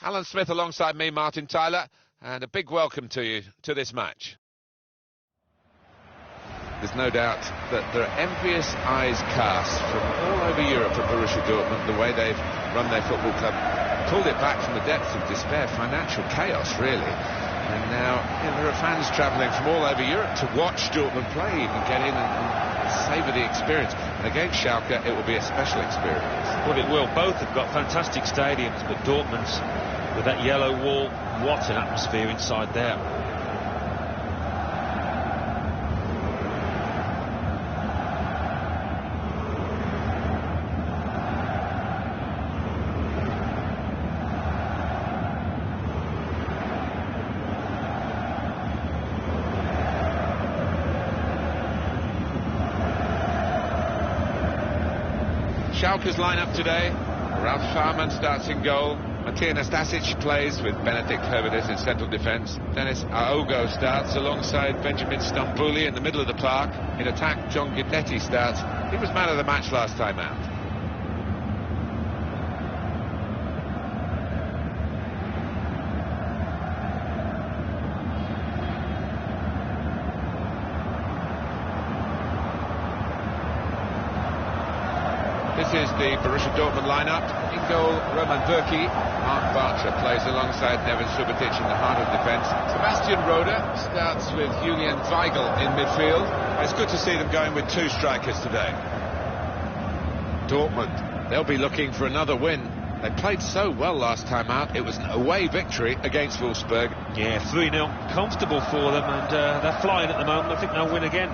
Alan Smith alongside me, Martin Tyler, and a big welcome to you to this match. There's no doubt that there are envious eyes cast from all over Europe at Borussia Dortmund, the way they've run their football club, pulled it back from the depths of despair, financial chaos really. And now there are fans travelling from all over Europe to watch Dortmund play and get in and savour the experience. And against Schalke, it will be a special experience. Well, it will. Both have got fantastic stadiums, but Dortmund's, with that yellow wall, what an atmosphere inside there. Schalke's line-up today: Ralf Fährmann starts in goal, Matija Nastasic plays with Benedikt Höwedes in central defence, Dennis Aogo starts alongside Benjamin Stambouli in the middle of the park. In attack, John Guidetti starts. He was man of the match last time out. This is the Borussia Dortmund lineup. In goal, Roman Bürki. Mark Bartra plays alongside Neven Subotic in the heart of defence. Sebastian Rode starts with Julian Weigl in midfield. It's good to see them going with two strikers today. Dortmund, they'll be looking for another win. They played so well last time out. It was an away victory against Wolfsburg. Yeah, 3-0, comfortable for them, and they're flying at the moment. I think they'll win again.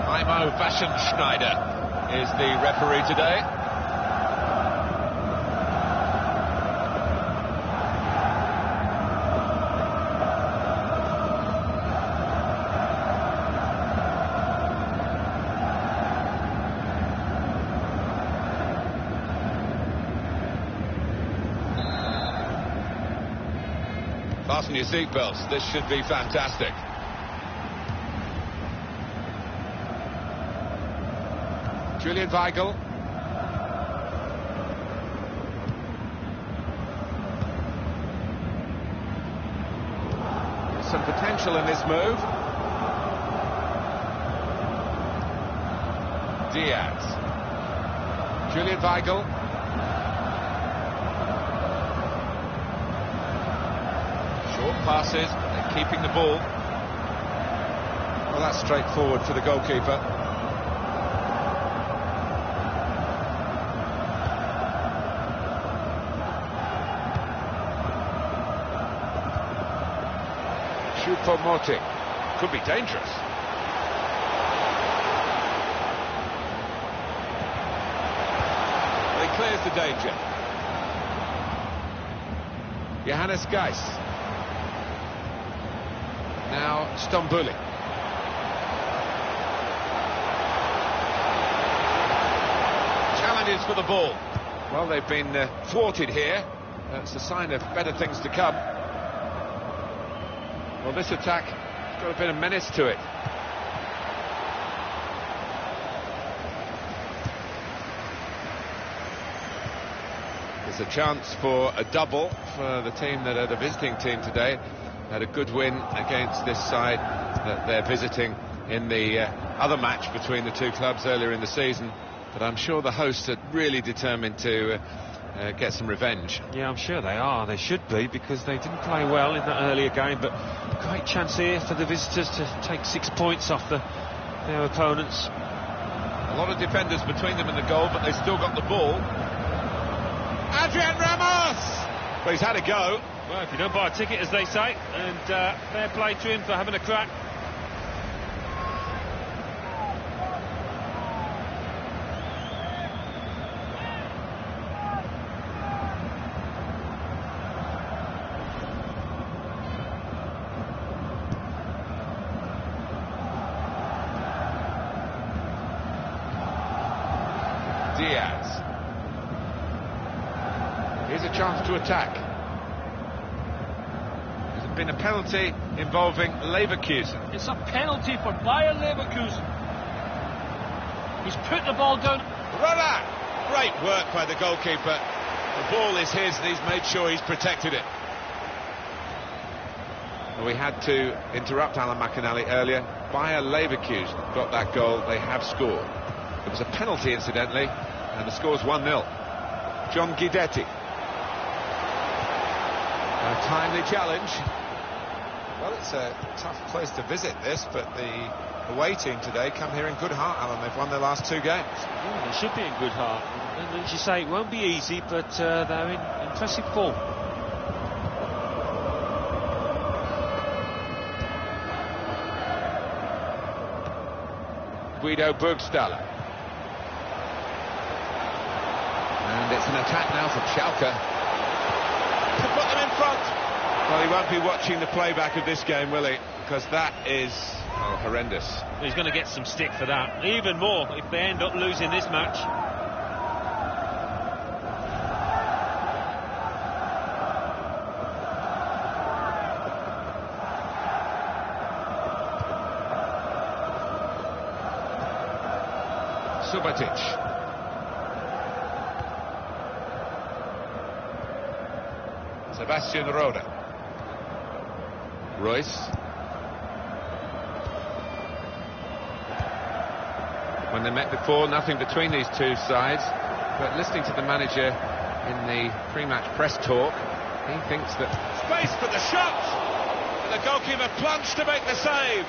Heimo Waschenschneider is the referee today. Fasten your seatbelts, this should be fantastic. Julian Weigl. There's some potential in this move. Diaz. Julian Weigl. Short passes, they're keeping the ball. Well, that's straightforward for the goalkeeper. Choupo-Moting could be dangerous. Well, he clears the danger. Johannes Geis. Now Stambouli. Challenges for the ball. Well, they've been thwarted here. That's a sign of better things to come. Well, this attack has got a bit of menace to it. There's a chance for a double for the team that are the visiting team today. Had a good win against this side that they're visiting in the other match between the two clubs earlier in the season. But I'm sure the hosts are really determined to get some revenge. Yeah, I'm sure they are. They should be, because they didn't play well in that earlier game. But great chance here for the visitors to take 6 points off their opponents. A lot of defenders between them and the goal, but they still got the ball. Adrian Ramos! Well, he's had a go. Well, if you don't buy a ticket, as they say, and fair play to him for having a crack. Diaz. Here's a chance to attack. There's been a penalty involving Leverkusen. It's a penalty for Bayer Leverkusen. He's put the ball down. Rolla! Great work by the goalkeeper. The ball is his, and he's made sure he's protected it. We had to interrupt Alan McInally earlier. Bayer Leverkusen got that goal. They have scored. It was a penalty, incidentally, and the score's 1-0. John Guidetti. A timely challenge. Well, it's a tough place to visit, this, but the away team today come here in good heart, Alan. They've won their last 2 games. Yeah, they should be in good heart. And as you say, it won't be easy, but they're in impressive form. Guido Burgstaller. And it's an attack now from Schalke. To put them in front. Well, he won't be watching the playback of this game, will he? Because that is horrendous. He's going to get some stick for that. Even more if they end up losing this match. Subotic. Sebastian Rode. Royce. When they met before, nothing between these two sides. But listening to the manager in the pre-match press talk, he thinks that... Space for the shot! And the goalkeeper plunged to make the save.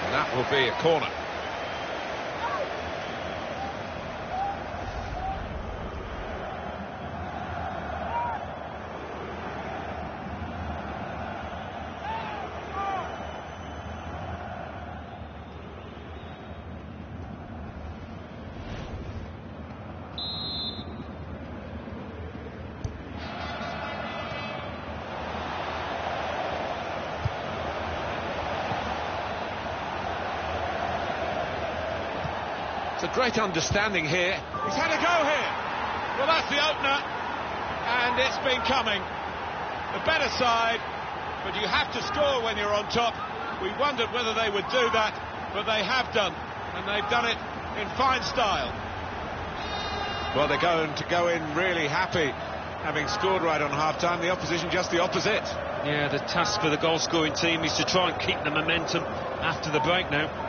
And that will be a corner. It's a great understanding here. He's had a go here. Well, that's the opener, and it's been coming. The better side, but you have to score when you're on top. We wondered whether they would do that, but they have done, and they've done it in fine style. Well, they're going to go in really happy, having scored right on half-time. The opposition just the opposite. Yeah, the task for the goal-scoring team is to try and keep the momentum after the break now.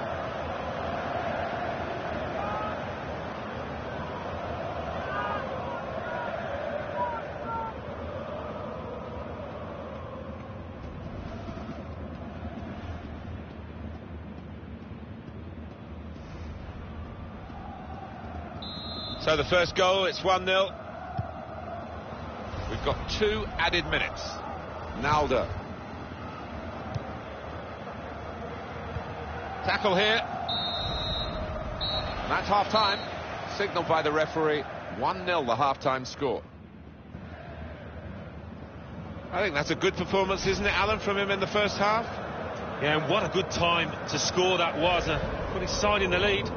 So the first goal, it's 1-0. We've got 2 added minutes. Naldo. Tackle here. And that's half-time. Signalled by the referee. 1-0 the half-time score. I think that's a good performance, isn't it, Alan, from him in the first half? Yeah, and what a good time to score that was. Put his side in the lead.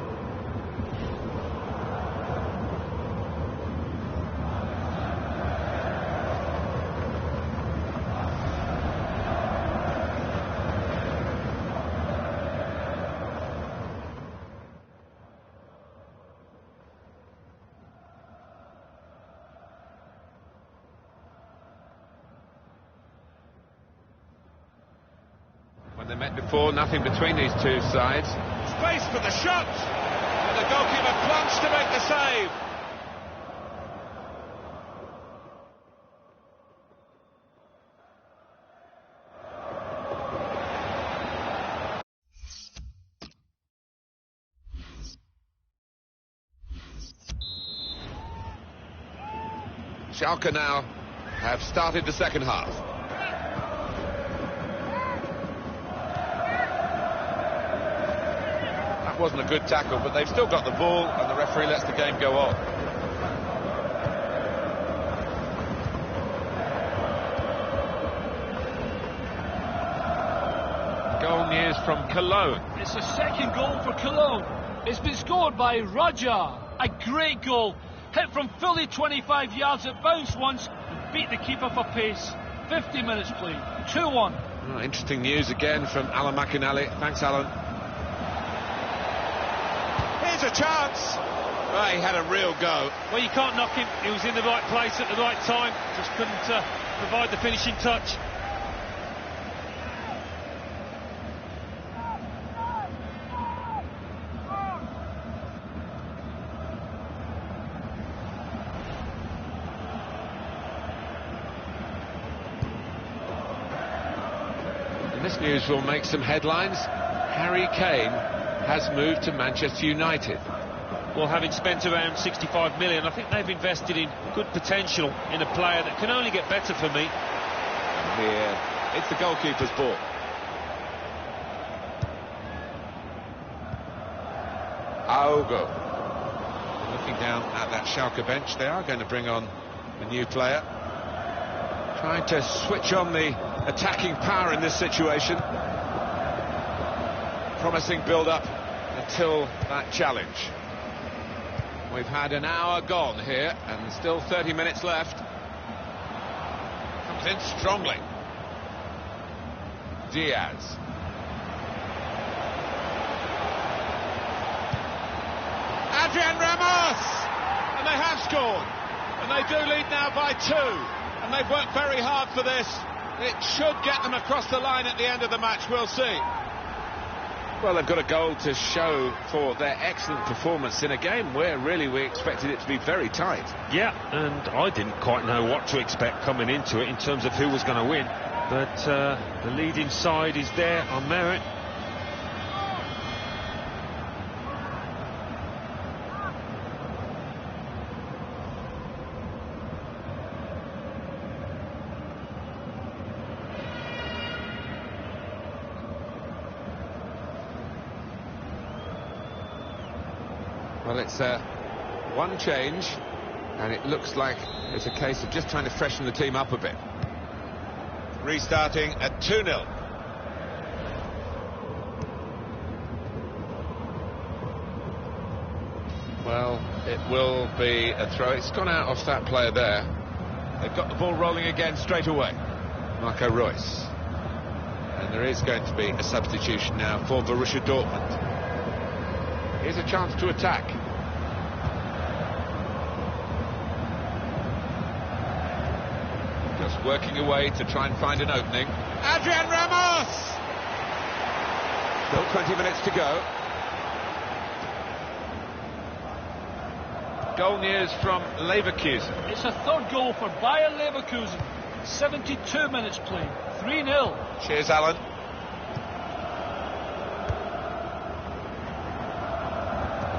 When they met before, nothing between these two sides. Space for the shot! And the goalkeeper plunged to make the save. Schalke now have started the second half. Wasn't a good tackle, but they've still got the ball, and the referee lets the game go on. Goal news from Cologne. It's the second goal for Cologne. It's been scored by Raja. A great goal. Hit from fully 25 yards, it bounced once and beat the keeper for pace. 50 minutes played. 2-1. Oh, interesting news again from Alan McInally. Thanks, Alan. Here's a chance. Well, he had a real go. Well, you can't knock him. He was in the right place at the right time. Just couldn't provide the finishing touch. And this news will make some headlines. Harry Kane has moved to Manchester United. Well, having spent around 65 million, I think they've invested in good potential in a player that can only get better for me. Here, it's the goalkeeper's ball. Aogo. Looking down at that Schalke bench, they are going to bring on a new player. Trying to switch on the attacking power in this situation. Promising build-up until that challenge. We've had an hour gone here and still 30 minutes left. Comes in strongly. Diaz. Adrian Ramos! And they have scored. And they do lead now by 2. And they've worked very hard for this. It should get them across the line at the end of the match. We'll see. Well, they've got a goal to show for their excellent performance in a game where really we expected it to be very tight. Yeah, and I didn't quite know what to expect coming into it in terms of who was going to win. But the leading side is there on merit. Well, it's one change, and it looks like it's a case of just trying to freshen the team up a bit. Restarting at 2-0. Well, it will be a throw. It's gone out off that player there. They've got the ball rolling again straight away. Marco Reus. And there is going to be a substitution now for Borussia Dortmund. Here's a chance to attack. Just working away to try and find an opening. Adrian Ramos! Still 20 minutes to go. Goal news from Leverkusen. It's a third goal for Bayer Leverkusen. 72 minutes played. 3-0. Cheers, Alan.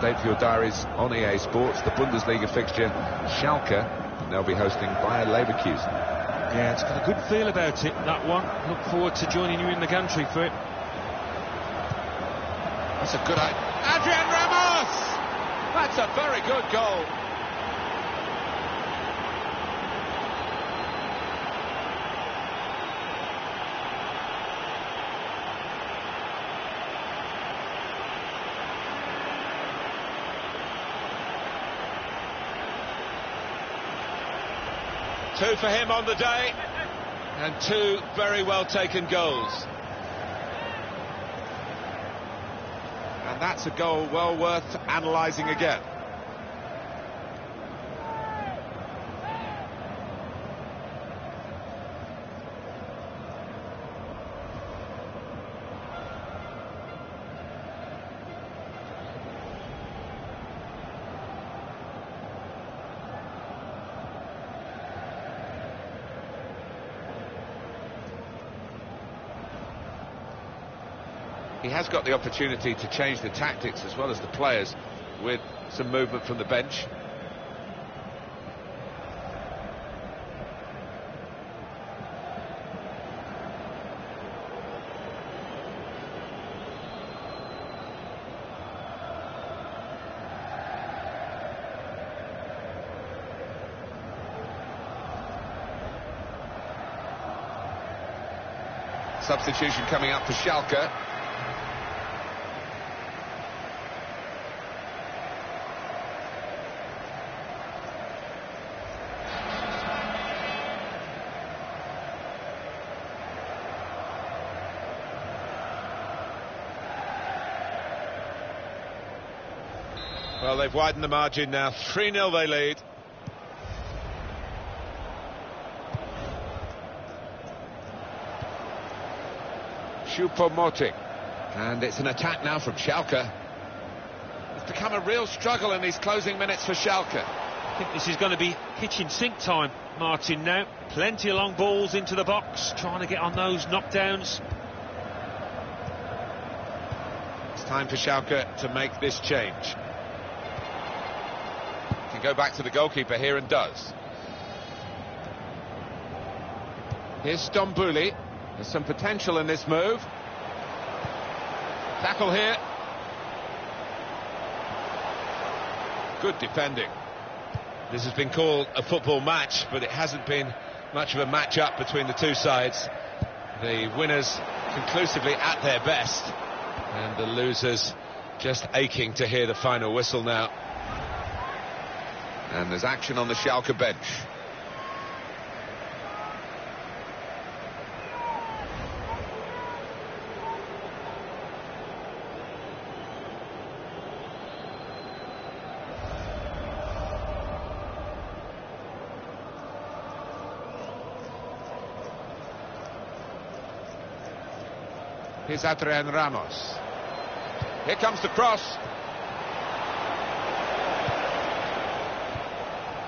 Date for your diaries on EA Sports, the Bundesliga fixture, Schalke, and they'll be hosting Bayer Leverkusen. Yeah, it's got a good feel about it, that one. Look forward to joining you in the gantry for it. That's a good idea. Adrian Ramos! That's a very good goal. Two for him on the day, and 2 very well taken goals. And that's a goal well worth analysing again. He has got the opportunity to change the tactics as well as the players with some movement from the bench. Substitution coming up for Schalke. Well, they've widened the margin now. 3-0 they lead. Choupo-Moting. And it's an attack now from Schalke. It's become a real struggle in these closing minutes for Schalke. I think this is going to be kitchen sink time, Martin, now. Plenty of long balls into the box, trying to get on those knockdowns. It's time for Schalke to make this change. Can go back to the goalkeeper here and does. Here's Stambouli. There's some potential in this move. Tackle here. Good defending. This has been called a football match, but it hasn't been much of a match-up between the two sides. The winners conclusively at their best, and the losers just aching to hear the final whistle now. And there's action on the Schalke bench. Here's Adrian Ramos. Here comes the cross.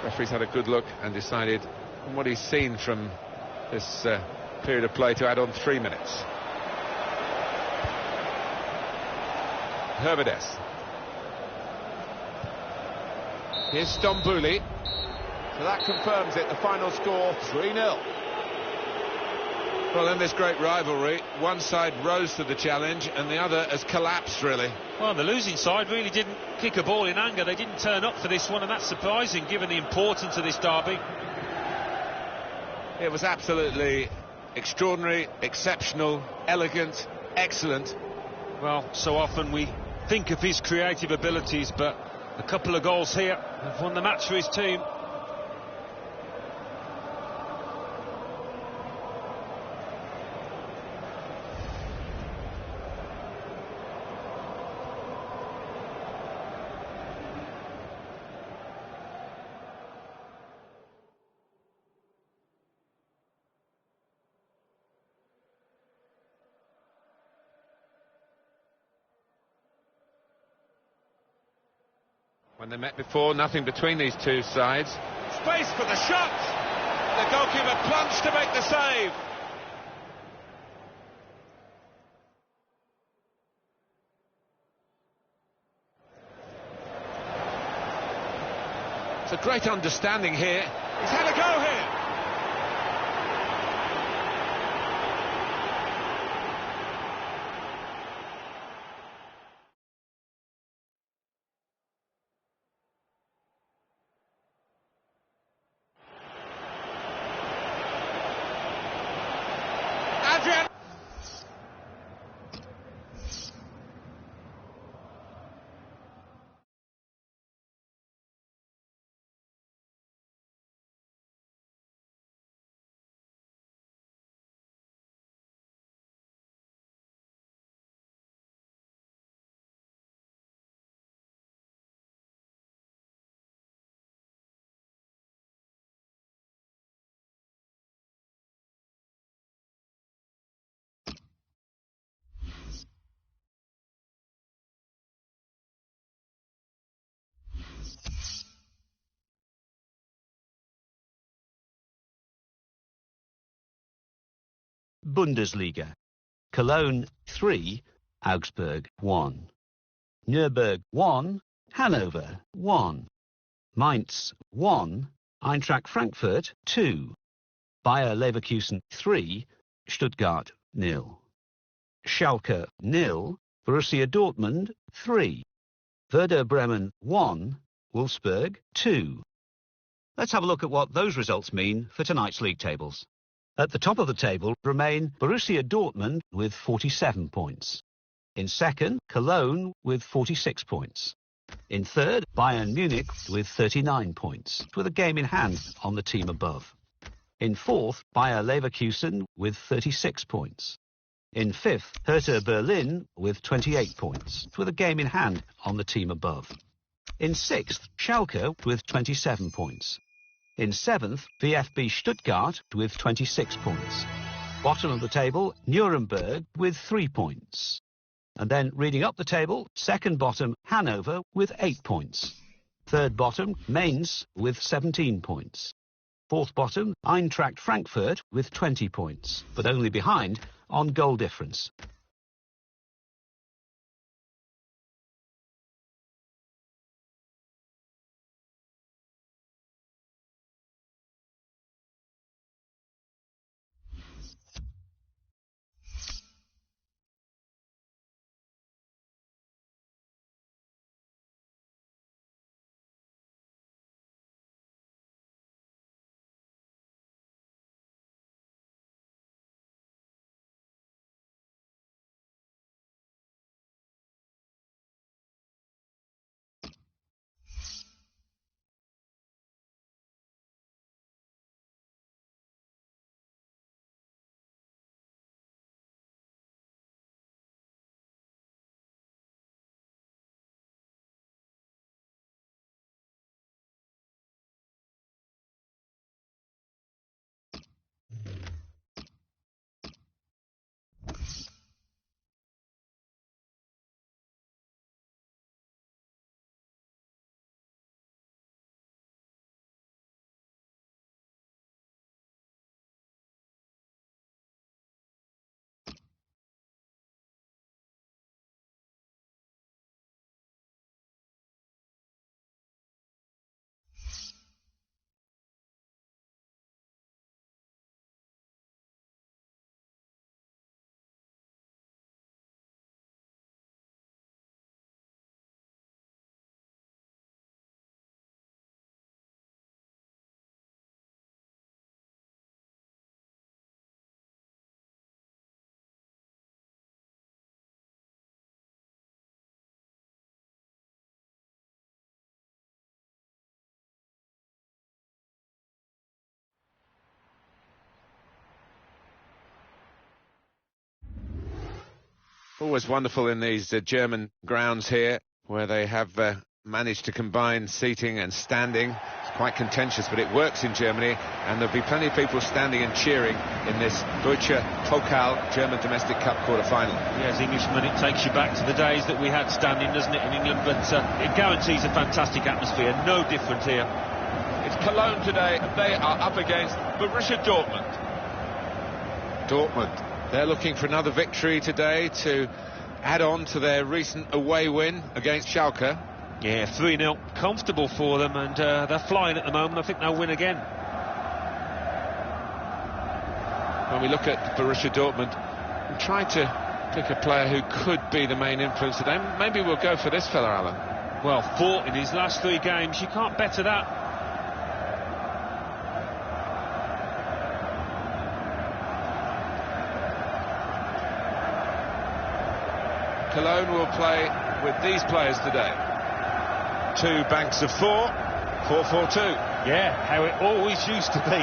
Referee's had a good look and decided, from what he's seen from this period of play, to add on 3 minutes. Herbedes. Here's Stambouli. So that confirms it, the final score 3-0. Well, in this great rivalry, one side rose to the challenge and the other has collapsed, really. Well, the losing side really didn't kick a ball in anger. They didn't turn up for this one, and that's surprising given the importance of this derby. It was absolutely extraordinary, exceptional, elegant, excellent. Well, so often we think of his creative abilities, but a couple of goals here have won the match for his team. When they met before, nothing between these two sides. Space for the shot! The goalkeeper plunged to make the save. It's a great understanding here. He's had a go here. Adrian! Bundesliga. Cologne 3, Augsburg 1. Nuremberg 1, Hanover 1. Mainz 1, Eintracht Frankfurt 2. Bayer Leverkusen 3, Stuttgart 0. Schalke 0, Borussia Dortmund 3. Werder Bremen 1, Wolfsburg 2. Let's have a look at what those results mean for tonight's league tables. At the top of the table remain Borussia Dortmund with 47 points. In second, Cologne with 46 points. In third, Bayern Munich with 39 points, with a game in hand on the team above. In fourth, Bayer Leverkusen with 36 points. In fifth, Hertha Berlin with 28 points, with a game in hand on the team above. In 6th, Schalke with 27 points. In 7th, VfB Stuttgart with 26 points. Bottom of the table, Nuremberg with 3 points. And then reading up the table, second bottom, Hanover with 8 points. Third bottom, Mainz with 17 points. Fourth bottom, Eintracht Frankfurt with 20 points, but only behind on goal difference. Always wonderful in these German grounds here, where they have managed to combine seating and standing. It's quite contentious, but it works in Germany, and there'll be plenty of people standing and cheering in this Deutsche Pokal German Domestic Cup quarter-final. Yeah, as Englishman, it takes you back to the days that we had standing, doesn't it, in England? But it guarantees a fantastic atmosphere, no different here. It's Cologne today, and they are up against Borussia Dortmund. Dortmund, they're looking for another victory today to add on to their recent away win against Schalke. Yeah, 3-0, comfortable for them, and they're flying at the moment. I think they'll win again. When we look at Borussia Dortmund, I'm trying to pick a player who could be the main influence today. Maybe we'll go for this fella, Alan. Well, 4 in his last 3 games, you can't better that. Cologne will play with these players today. 2 banks of 4, 4-4-2. Yeah, how it always used to be.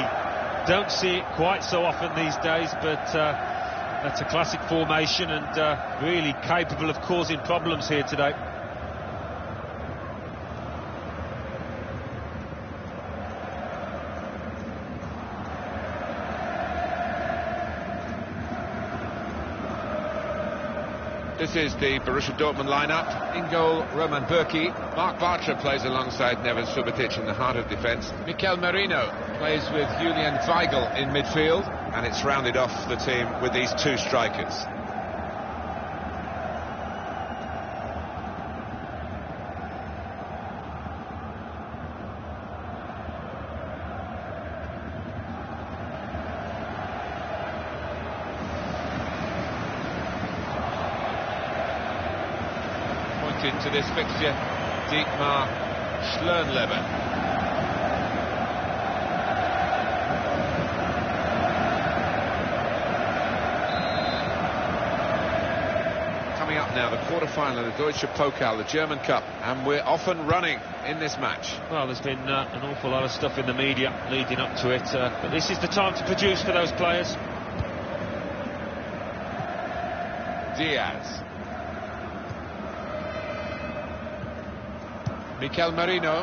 Don't see it quite so often these days, but that's a classic formation and really capable of causing problems here today. This is the Borussia Dortmund lineup. In goal, Roman Bürki. Mark Bartra plays alongside Neven Subotic in the heart of defence. Mikel Merino plays with Julian Weigl in midfield. And it's rounded off the team with these 2 strikers. Into this fixture, Dietmar Schlernleber. Coming up now, the quarter-final of the Deutsche Pokal, the German Cup, and we're off and running in this match. Well, there's been an awful lot of stuff in the media leading up to it, but this is the time to produce for those players. Diaz. Mikel Merino.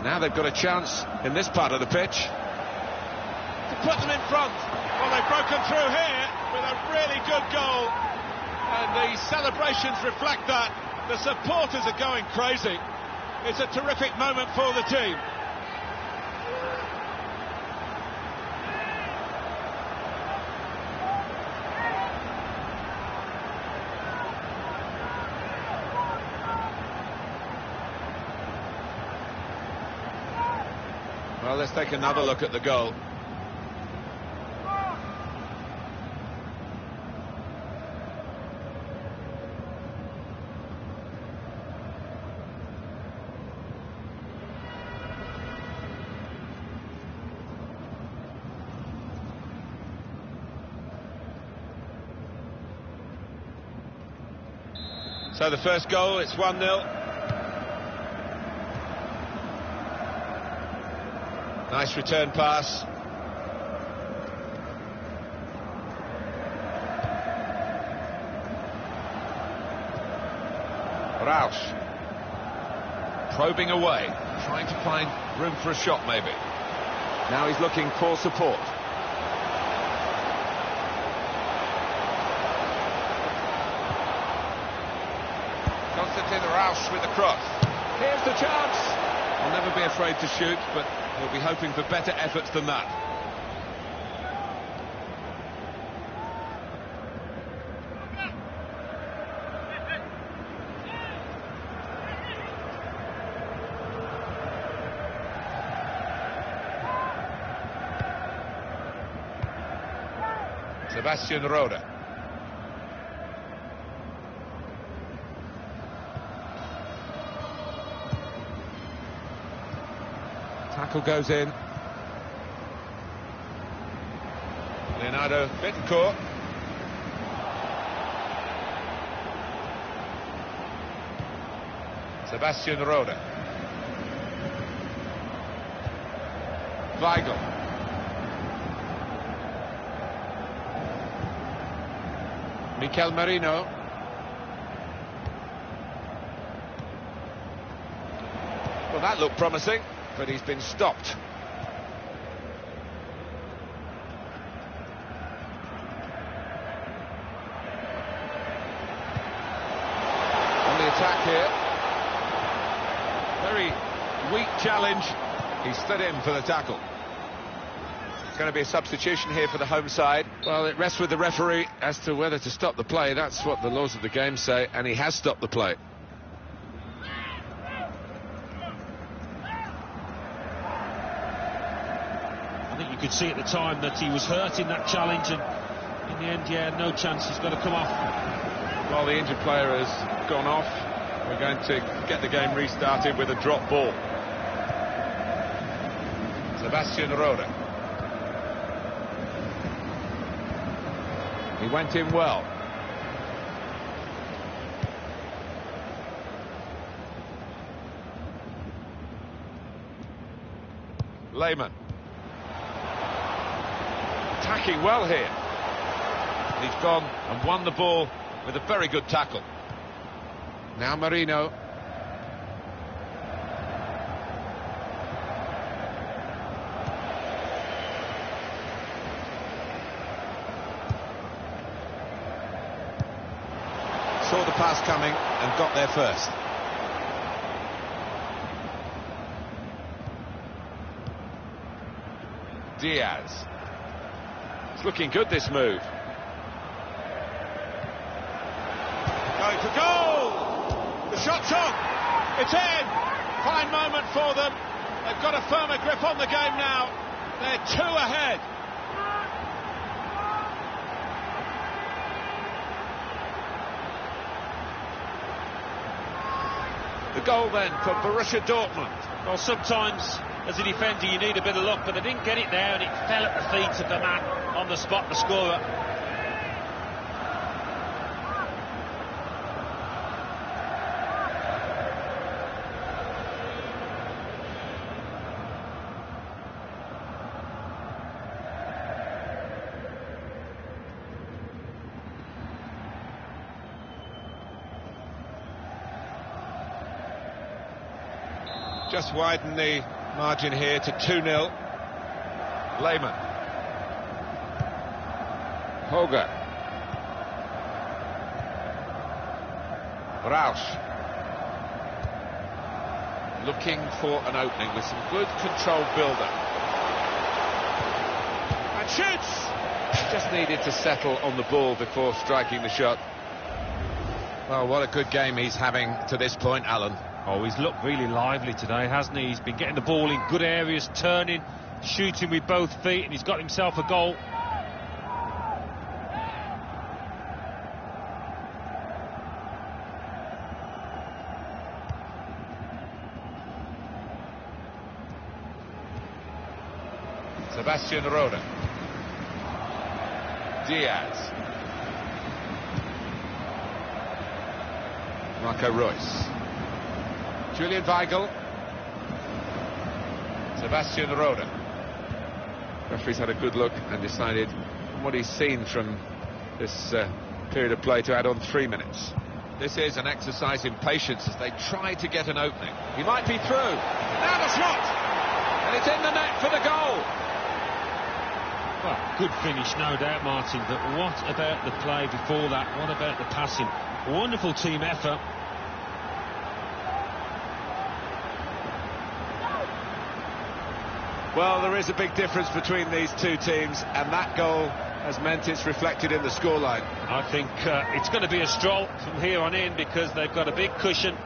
Now they've got a chance in this part of the pitch to put them in front. Well, they've broken through here with a really good goal, and the celebrations reflect that. The supporters are going crazy. It's a terrific moment for the team. Well, let's take another look at the goal. So the first goal, it's 1-0. Nice return pass. Rausch. Probing away, trying to find room for a shot maybe. Now he's looking for support. Konstantin Rausch with the cross. Here's the chance. I'll never be afraid to shoot, but he'll be hoping for better efforts than that. Sebastian Rode. Tackle goes in. Leonardo Bittencourt. Sebastian Rode. Weigl. Mikel Merino. Well, that looked promising, but he's been stopped. On the attack here. Very weak challenge. He stood in for the tackle. It's going to be a substitution here for the home side. Well, it rests with the referee as to whether to stop the play. That's what the laws of the game say, and he has stopped the play. I think you could see at the time that he was hurt in that challenge, and in the end, yeah, no chance. He's got to come off. Well, the injured player has gone off. We're going to get the game restarted with a drop ball. Sebastian Rode. He went in well. Lehmann. Attacking well here. He's gone and won the ball with a very good tackle. Now Merino. Saw the pass coming and got there first. Diaz. It's looking good, this move. Going for goal! The shot's on! It's in! Fine moment for them. They've got a firmer grip on the game now. They're 2 ahead. The goal then for Borussia Dortmund. Well, sometimes as a defender you need a bit of luck, but they didn't get it there, and it fell at the feet of the man on the spot, the scorer. just widen the margin here to 2-0. Lehmann. Hoger. Rausch. Looking for an opening with some good controlled build-up. And shoots! Just needed to settle on the ball before striking the shot. Well, what a good game he's having to this point, Alan. Oh, he's looked really lively today, hasn't he? He's been getting the ball in good areas, turning, shooting with both feet, and he's got himself a goal. Sebastian Rode. Diaz. Marco Reus. Julian Weigl. Sebastian Rode. Referee's had a good look and decided, from what he's seen from this period of play, to add on 3 minutes. This is an exercise in patience as they try to get an opening. He might be through. Now the shot! And it's in the net for the goal! Well, good finish, no doubt, Martin, but what about the play before that? What about the passing? Wonderful team effort. Well, there is a big difference between these two teams, and that goal has meant it's reflected in the scoreline. I think it's going to be a stroll from here on in because they've got a big cushion,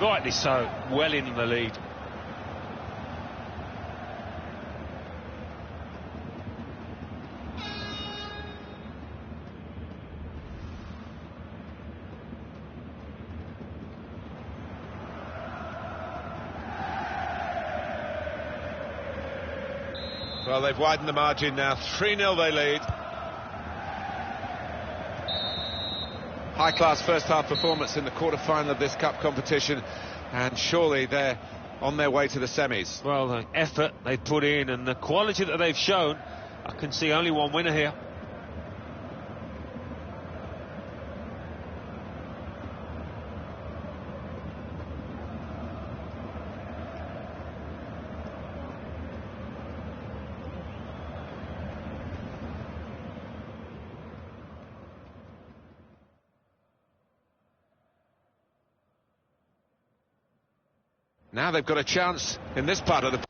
rightly so, well in the lead. Well, they've widened the margin now. 3-0 they lead. High-class first-half performance in the quarter-final of this cup competition, and surely they're on their way to the semis. Well, the effort they've put in and the quality that they've shown, I can see only one winner here. Now they've got a chance in this part of the...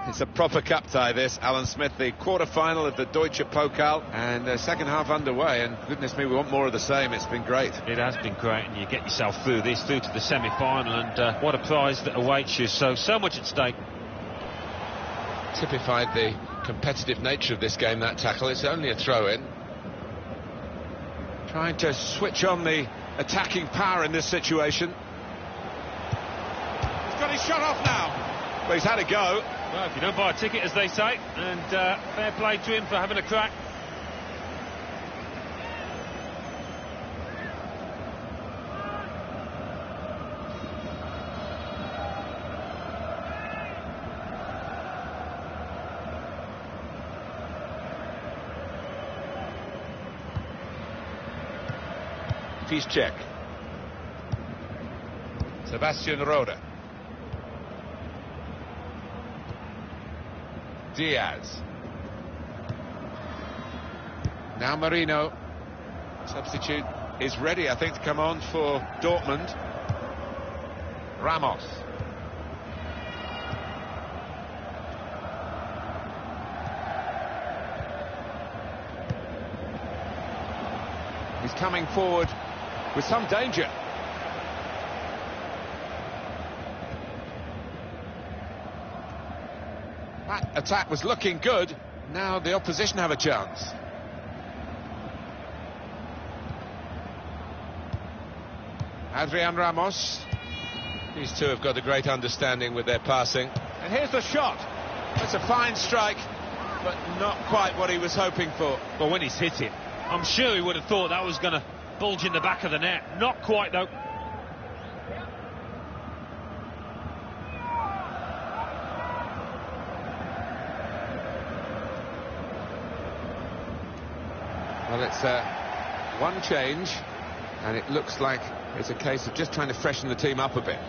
It's a proper cup tie, this. Alan Smith, the quarter-final of the Deutsche Pokal, and second half underway, and goodness me, we want more of the same. It's been great. It has been great, and you get yourself through this, through to the semi-final, and what a prize that awaits you. So much at stake. Typified the competitive nature of this game, that tackle. It's only a throw-in. Trying to switch on the attacking power in this situation. He's got his shot off now. Well, he's had a go. Well, if you don't buy a ticket, as they say, and fair play to him for having a crack. Piszczek. Sebastian Rode. Diaz. Now Marino, substitute, is ready, I think, to come on for Dortmund. Ramos. He's coming forward with some danger. That attack was looking good. Now the opposition have a chance. Adrian Ramos. These two have got a great understanding with their passing. And here's the shot. It's a fine strike, but not quite what he was hoping for. Well, when he's hit it, I'm sure he would have thought that was going to bulge in the back of the net. Not quite, though. Well, it's one change, and it looks like it's a case of just trying to freshen the team up a bit.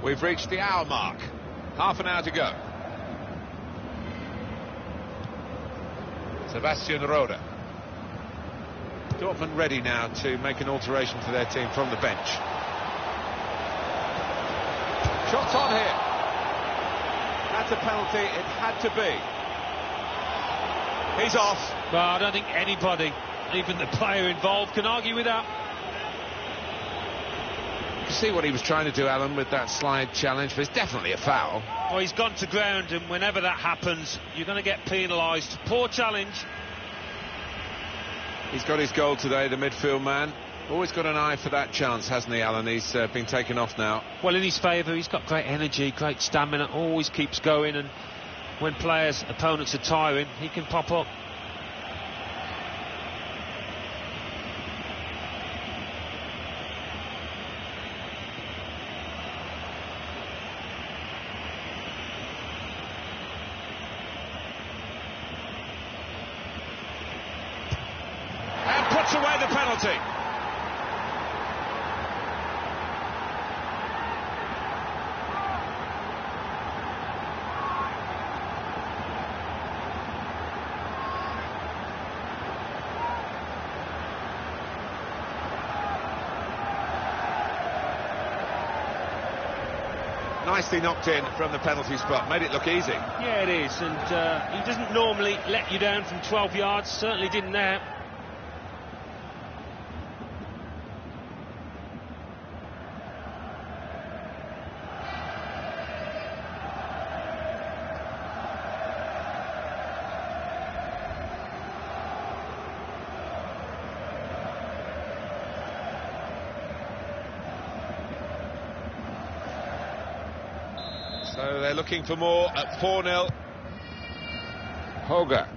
We've reached the hour mark. Half an hour to go. Sebastian Rode. Dortmund ready now to make an alteration for their team from the bench. Shots on here. That's a penalty. It had to be. He's off. Well, I don't think anybody, even the player involved, can argue with that. You see what he was trying to do, Alan, with that slide challenge, but it's definitely a foul. Well, he's gone to ground, and whenever that happens, you're going to get penalised. Poor challenge. He's got his goal today, the midfield man. Always got an eye for that chance, hasn't he, Alan? He's been taken off now. Well, in his favour, he's got great energy, great stamina, always keeps going, and when opponents are tiring, he can pop up. And puts away the penalty. Nicely knocked in from the penalty spot, made it look easy. Yeah, it is, and he doesn't normally let you down from 12 yards, certainly didn't there. So they're looking for more at 4-0. Holger.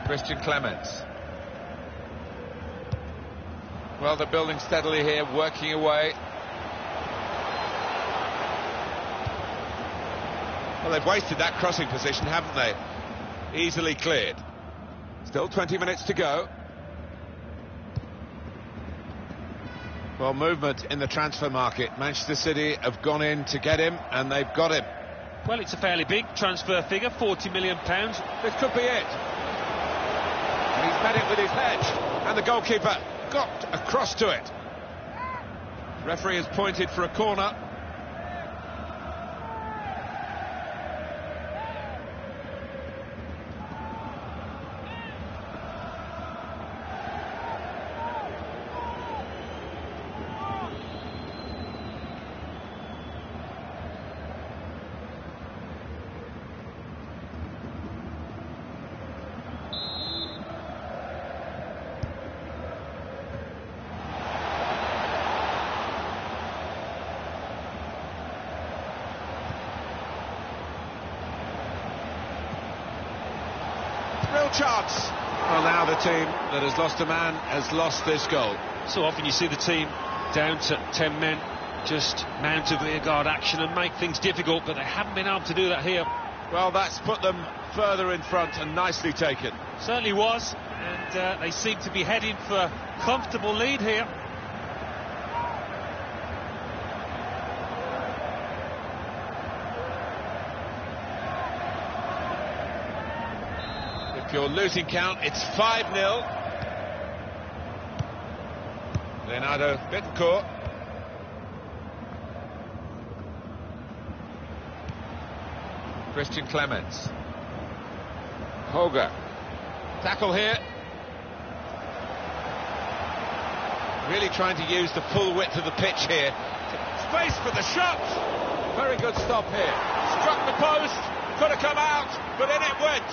Christian Clemens. Well, they're building steadily here, working away. Well, they've wasted that crossing position, haven't they? Easily cleared. Still 20 minutes to go. Well, movement in the transfer market. Manchester City have gone in to get him, and they've got him. Well, it's a fairly big transfer figure, £40 million. This could be it. And he's met it with his head. And the goalkeeper got across to it. Referee has pointed for a corner. Real chance. Well, now the team that has lost a man has lost this goal. So often you see the team down to 10 men just mount a rearguard action and make things difficult, but they haven't been able to do that here. Well, that's put them further in front and nicely taken. Certainly was, and they seem to be heading for a comfortable lead here. If you're losing count, it's 5-0. Leonardo Bittencourt. Christian Clemens. Holger. Tackle here. Really trying to use the full width of the pitch here. Space for the shot. Very good stop here. Struck the post, could have come out, but in it went.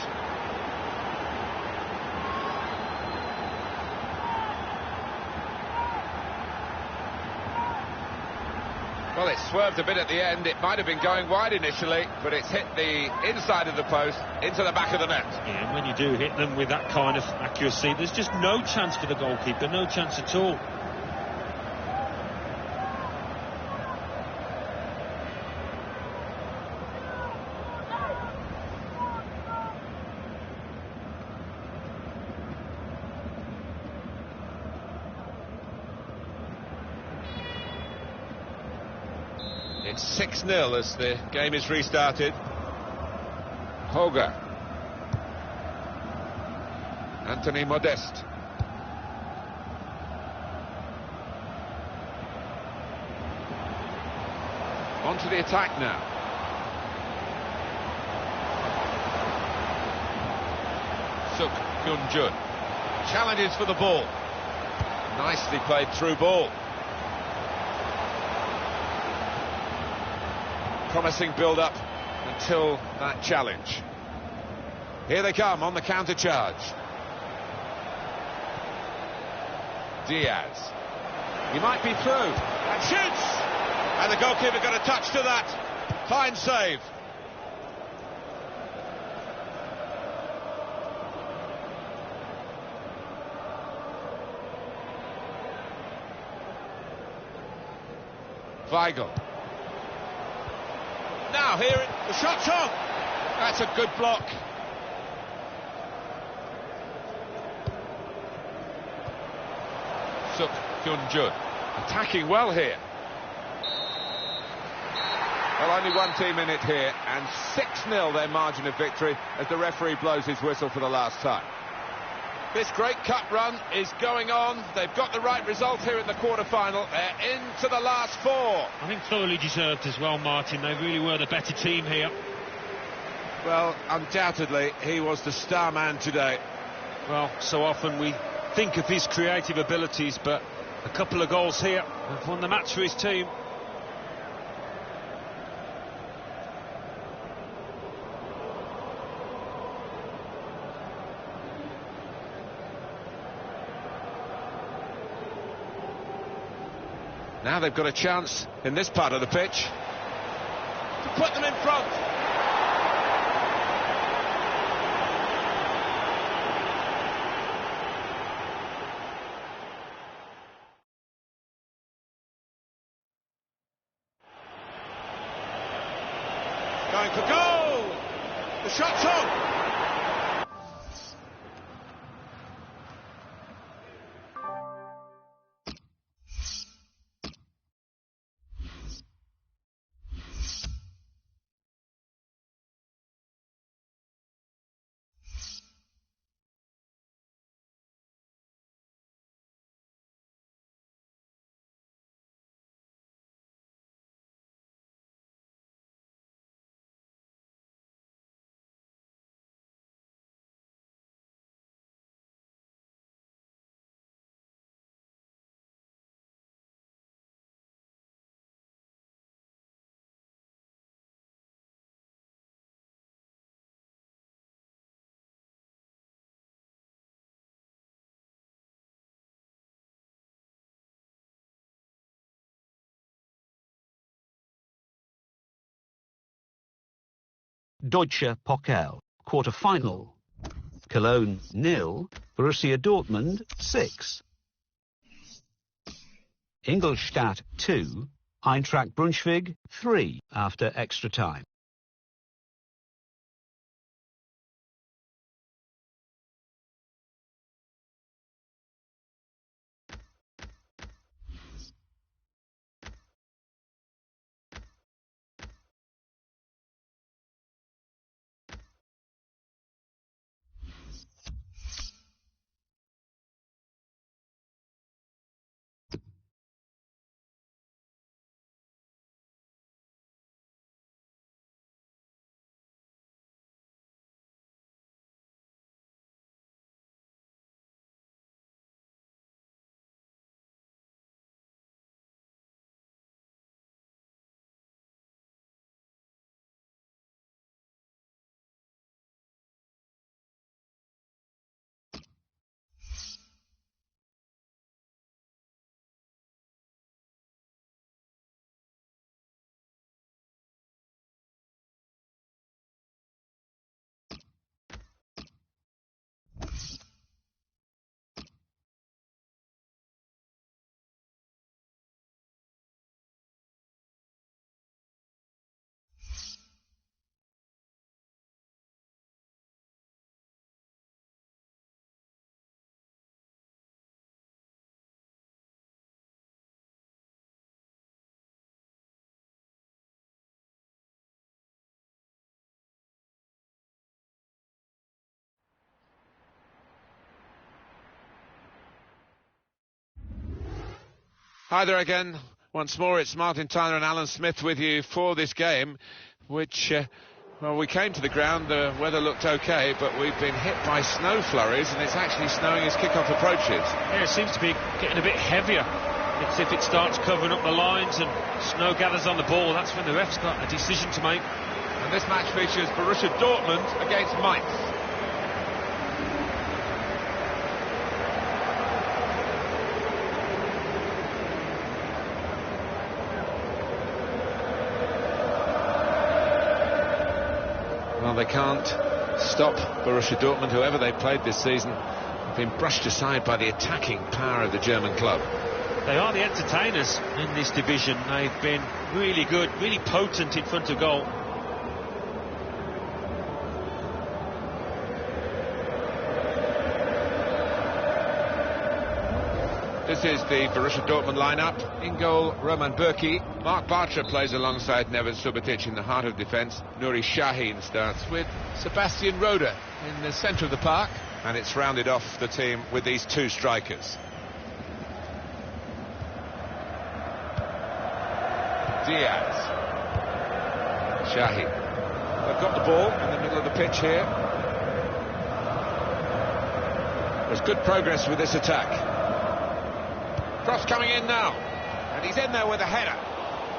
Well, it swerved a bit at the end. It might have been going wide initially, but it's hit the inside of the post into the back of the net. Yeah, and when you do hit them with that kind of accuracy, there's just no chance for the goalkeeper, no chance at all. It's 6-0 as the game is restarted. Hoga. Anthony Modeste. On to the attack now. Suk Hyun-jun. Challenges for the ball. Nicely played through ball. Promising build-up until that challenge. Here they come on the counter-charge. Diaz. He might be through. And shoots! And the goalkeeper got a touch to that. Fine save. Weigl. Now here, the shot's on. That's a good block. Suk Hyun-jun attacking well here. Well, only one team in it here, and 6-0 their margin of victory as the referee blows his whistle for the last time. This great cup run is going on. They've got the right result here in the quarter-final. They're into the last four. I think thoroughly deserved as well, Martin. They really were the better team here. Well, undoubtedly, he was the star man today. Well, so often we think of his creative abilities, but a couple of goals here have won the match for his team. Now they've got a chance in this part of the pitch To put them in front. Going for goal. The shot's on. Deutsche Pokal, quarter-final. Cologne 0, Borussia Dortmund 6. Ingolstadt 2, Eintracht Braunschweig 3 after extra time. Hi there again. Once more, it's Martin Tyler and Alan Smith with you for this game, which, well, we came to the ground, the weather looked OK, but we've been hit by snow flurries, and it's actually snowing as kick-off approaches. Yeah, it seems to be getting a bit heavier. It's if it starts covering up the lines and snow gathers on the ball, that's when the ref's got a decision to make. And this match features Borussia Dortmund against Mainz. Well, they can't stop Borussia Dortmund, whoever they played this season, have been brushed aside by the attacking power of the German club. They are the entertainers in this division. They've been really good, really potent in front of goal. This is the Borussia Dortmund lineup. In goal, Roman Bürki. Mark Bartra plays alongside Neven Subotic in the heart of defence. Nuri Sahin starts with Sebastian Rode in the centre of the park. And it's rounded off the team with these two strikers. Diaz. Sahin. They've got the ball in the middle of the pitch here. There's good progress with this attack. Cross coming in now, and he's in there with a header.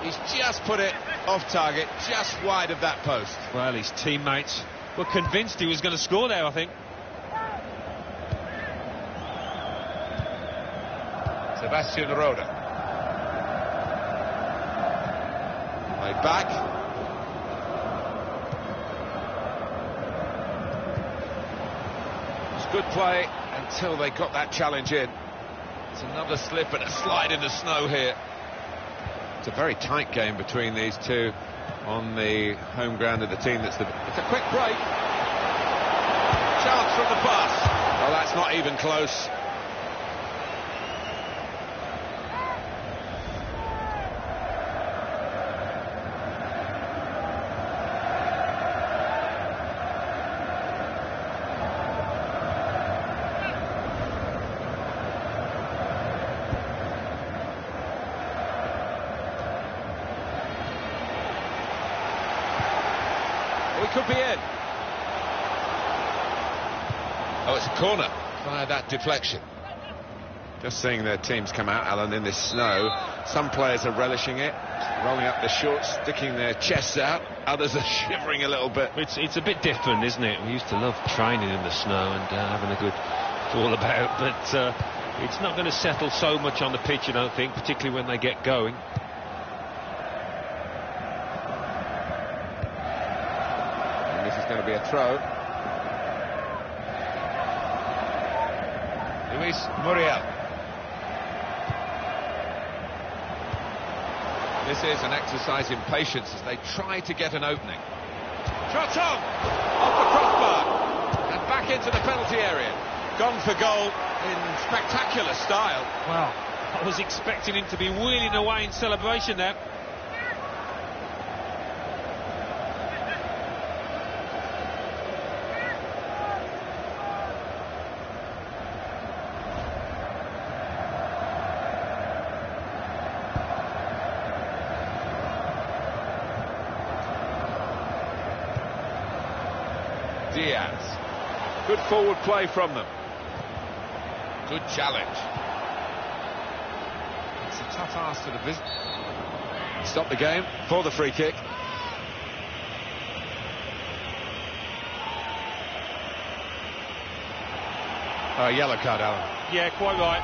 He's just put it off target, just wide of that post. Well, his teammates were convinced he was going to score there, I think. Sebastian Rode. Played back. It's good play until they got that challenge in. It's another slip and a slide in the snow here. It's a very tight game between these two on the home ground of the team that's the... It's a quick break. Chance from the pass. Well, that's not even close. Could be in. Oh, it's a corner via that deflection. Just seeing their teams come out, Alan, in this snow. Some players are relishing it, rolling up their shorts, sticking their chests out. Others are shivering a little bit. It's a bit different, isn't it? We used to love training in the snow and having a good fall about, but it's not going to settle so much on the pitch, I don't think, particularly when they get going. Going to be a throw. Luis Muriel. This is an exercise in patience as they try to get an opening. Shot on! Off the crossbar and back into the penalty area. Gone for goal in spectacular style. Wow, I was expecting him to be wheeling away in celebration there. Diaz. Good forward play from them. Good challenge. It's a tough ask to the visit. Stop the game for the free kick. Yellow card, Alan. Yeah, quite right.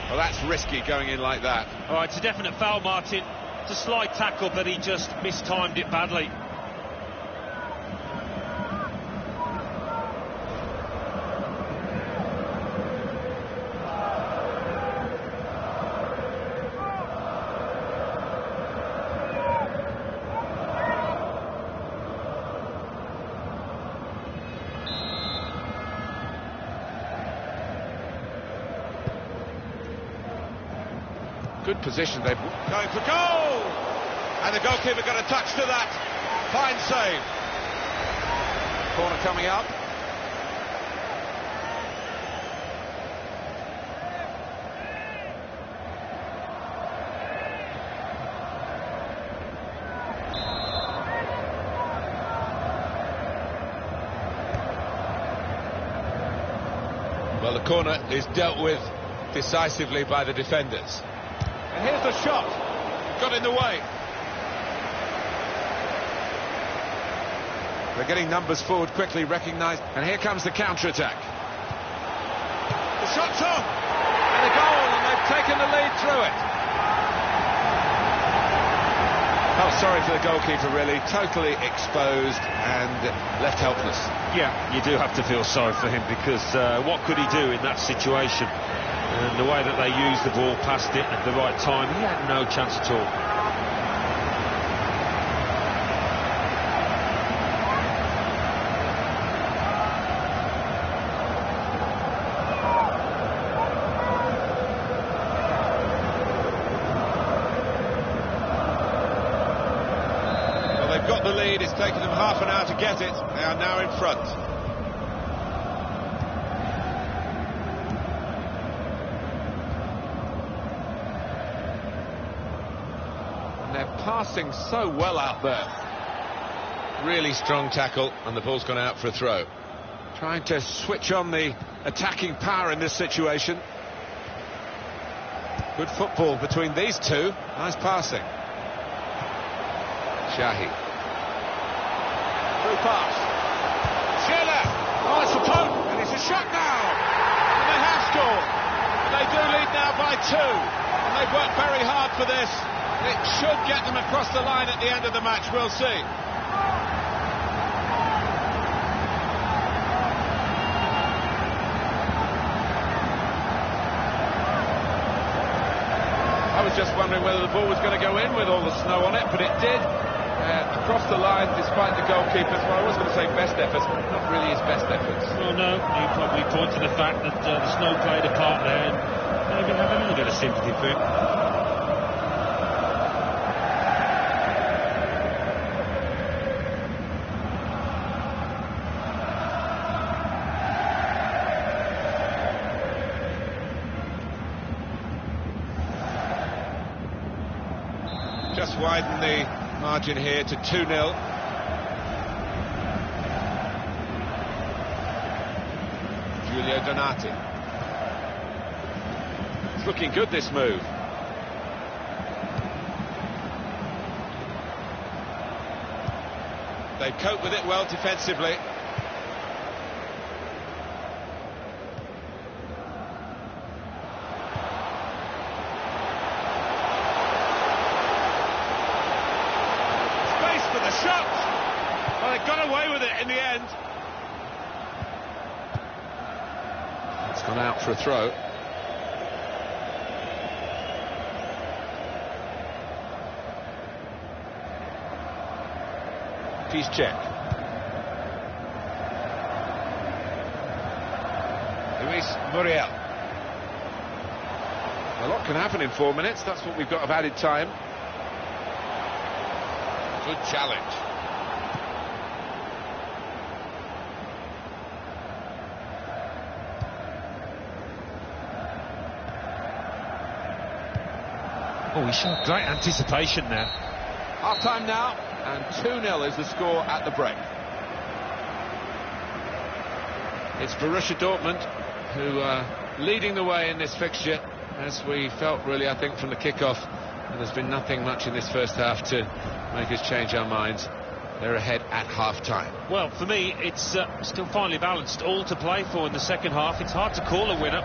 Well, that's risky going in like that. All right, it's a definite foul, Martin. It's a slide tackle, but he just mistimed it badly. Good position, they've going for goal, and the goalkeeper got a touch to that. Fine save. Corner coming up. Well, the corner is dealt with decisively by the defenders. And here's the shot. Got in the way. They're getting numbers forward quickly, recognised. And here comes the counter-attack. The shot's on! And a goal, and they've taken the lead through it. Oh, sorry for the goalkeeper, really. Totally exposed and left helpless. Yeah, you do have to feel sorry for him, because what could he do in that situation? And the way that they used the ball past it at the right time, he had no chance at all. Got the lead, it's taken them half an hour to get it. They are now in front. And they're passing so well out there. Really strong tackle, and the ball's gone out for a throw. Trying to switch on the attacking power in this situation. Good football between these two. Nice passing. Shahi. Through pass. Sheila! Oh, it's a poke! And it's a shot now! And they have scored! And they do lead now by 2. And they've worked very hard for this. It should get them across the line at the end of the match, we'll see. I was just wondering whether the ball was going to go in with all the snow on it, but it did. Across the line, despite the goalkeepers. Well, I was going to say best efforts, but not really his best efforts. Well, no, you probably point to the fact that the snow played a part there, and maybe have a little bit of sympathy for him. Just widen the margin here to 2-0. Giulio Donati. It's looking good, this move. They cope with it well defensively. Shot! Well, they got away with it in the end. It's gone out for a throw. Piszczek. Luis Muriel. A lot can happen in 4 minutes. That's what we've got of added time. Good challenge. Oh, he showed great anticipation there. Half-time now, and 2-0 is the score at the break. It's Borussia Dortmund who are leading the way in this fixture, as we felt really, I think, from the kick-off. And there's been nothing much in this first half to make us change our minds. They're ahead at half-time. Well, for me, it's still finely balanced. All to play for in the second half. It's hard to call a winner.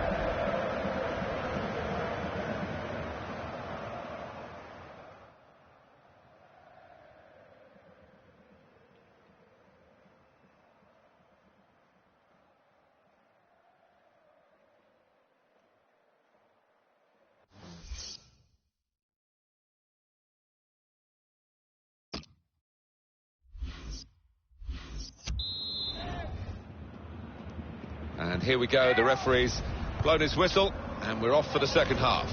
And here we go, the referee's blown his whistle, and we're off for the second half.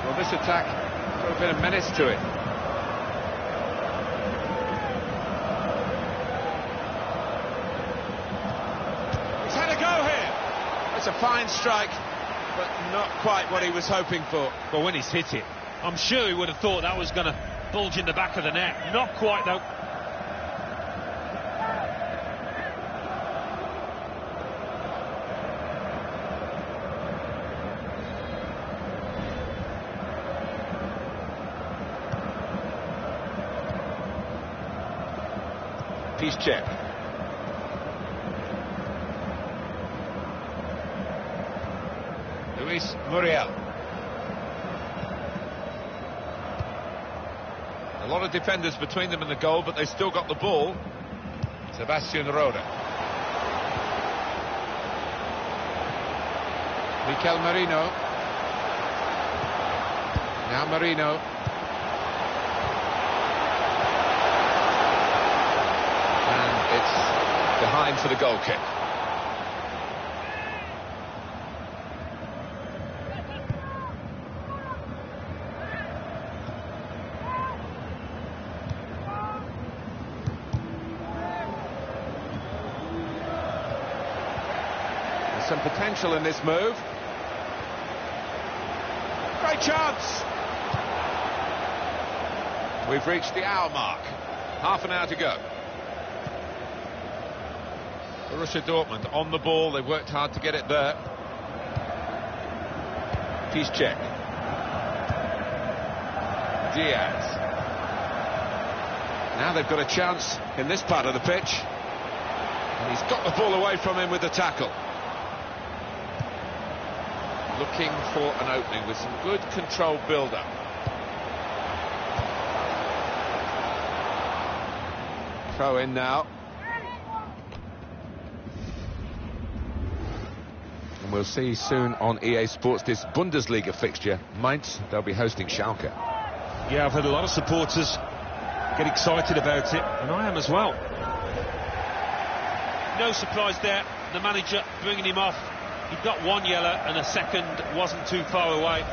Well, this attack got a bit of menace to it. He's had a go here. It's a fine strike, but not quite what he was hoping for. But when he's hit it, I'm sure he would have thought that was going to bulge in the back of the net. Not quite, though. He's checked. Luis Muriel. A lot of defenders between them and the goal, but they still got the ball. Sebastian Roda. Mikel Merino. Now Merino. And it's behind for the goal kick. Some potential in this move. Great chance. We've reached the hour mark. Half an hour to go. Borussia Dortmund on the ball. They've worked hard to get it there. He's checked. Diaz. Now they've got a chance in this part of the pitch. And he's got the ball away from him with the tackle. Looking for an opening with some good controlled build-up. Throw in now. And we'll see soon on EA Sports this Bundesliga fixture. Mainz, they'll be hosting Schalke. Yeah, I've heard a lot of supporters get excited about it, and I am as well. No surprise there, the manager bringing him off. He got one yellow and a second wasn't too far away.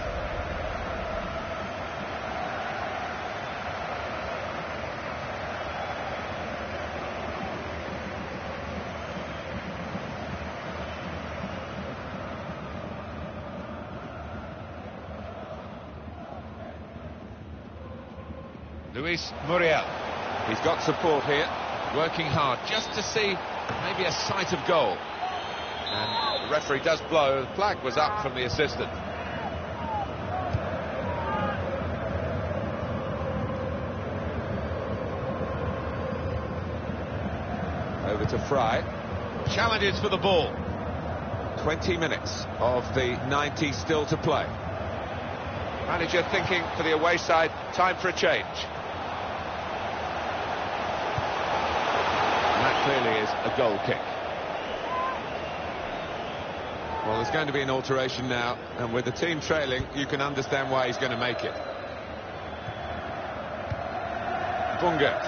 Luis Muriel. He's got support here, working hard just to see maybe a sight of goal. And the referee does blow. The flag was up from the assistant. Over to Fry. Challenges for the ball. 20 minutes of the 90 still to play. Manager thinking for the away side, time for a change. And that clearly is a goal kick. Well, there's going to be an alteration now, and with the team trailing, you can understand why he's going to make it. Bungert.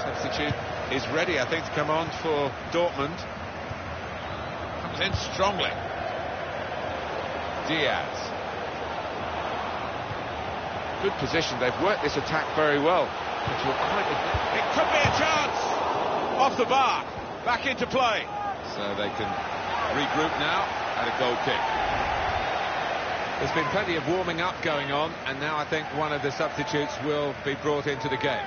Substitute is ready, I think, to come on for Dortmund. Comes in strongly. Diaz. Good position, they've worked this attack very well. It could be a chance! Off the bar, back into play. So they can regroup now at a goal kick. There's been plenty of warming up going on, and now I think one of the substitutes will be brought into the game.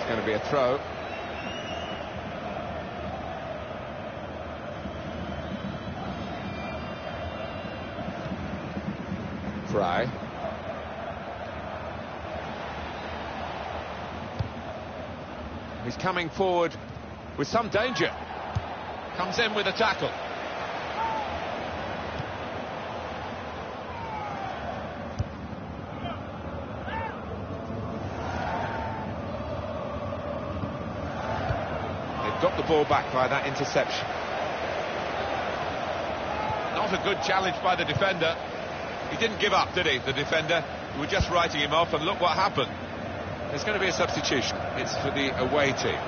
Going to be a throw. Fry. He's coming forward with some danger. Comes in with a tackle. Got the ball back by that interception. Not a good challenge by the defender. He didn't give up, did he, the defender? We were just writing him off, and look what happened. There's going to be a substitution. It's for the away team.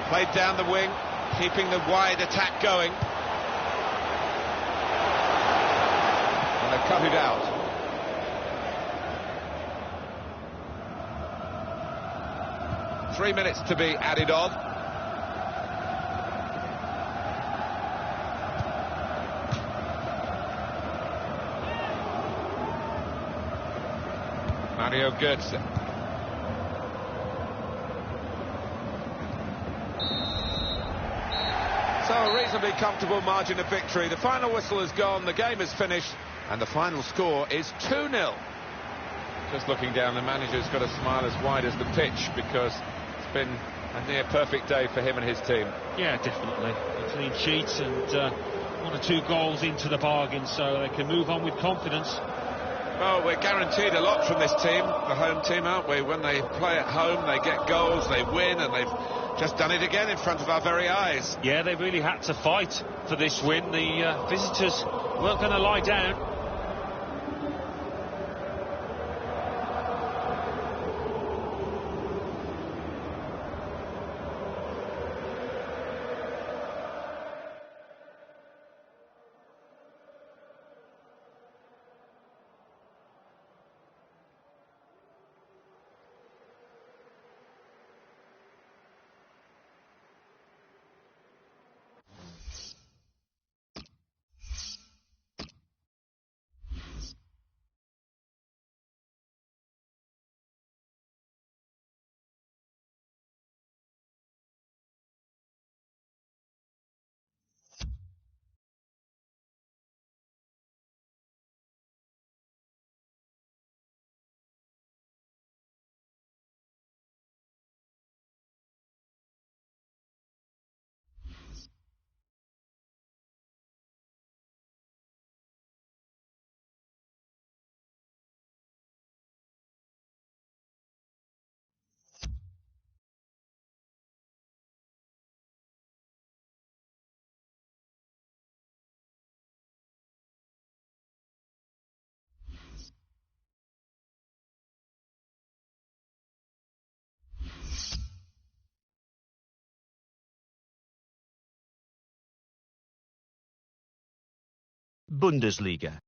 Played down the wing, keeping the wide attack going. And they've cut it out. Three minutes to be added on. Mario Götze. So a reasonably comfortable margin of victory. The final whistle has gone, the game is finished, and the final score is 2-0. Just looking down, the manager's got a smile as wide as the pitch because it's been a near perfect day for him and his team. Yeah, definitely. A clean sheet and 1 or 2 goals into the bargain, so they can move on with confidence. Well, we're guaranteed a lot from this team, the home team, aren't we? When they play at home, they get goals, they win, and they've just done it again in front of our very eyes. Yeah, they really had to fight for this win. The visitors weren't going to lie down. Bundesliga.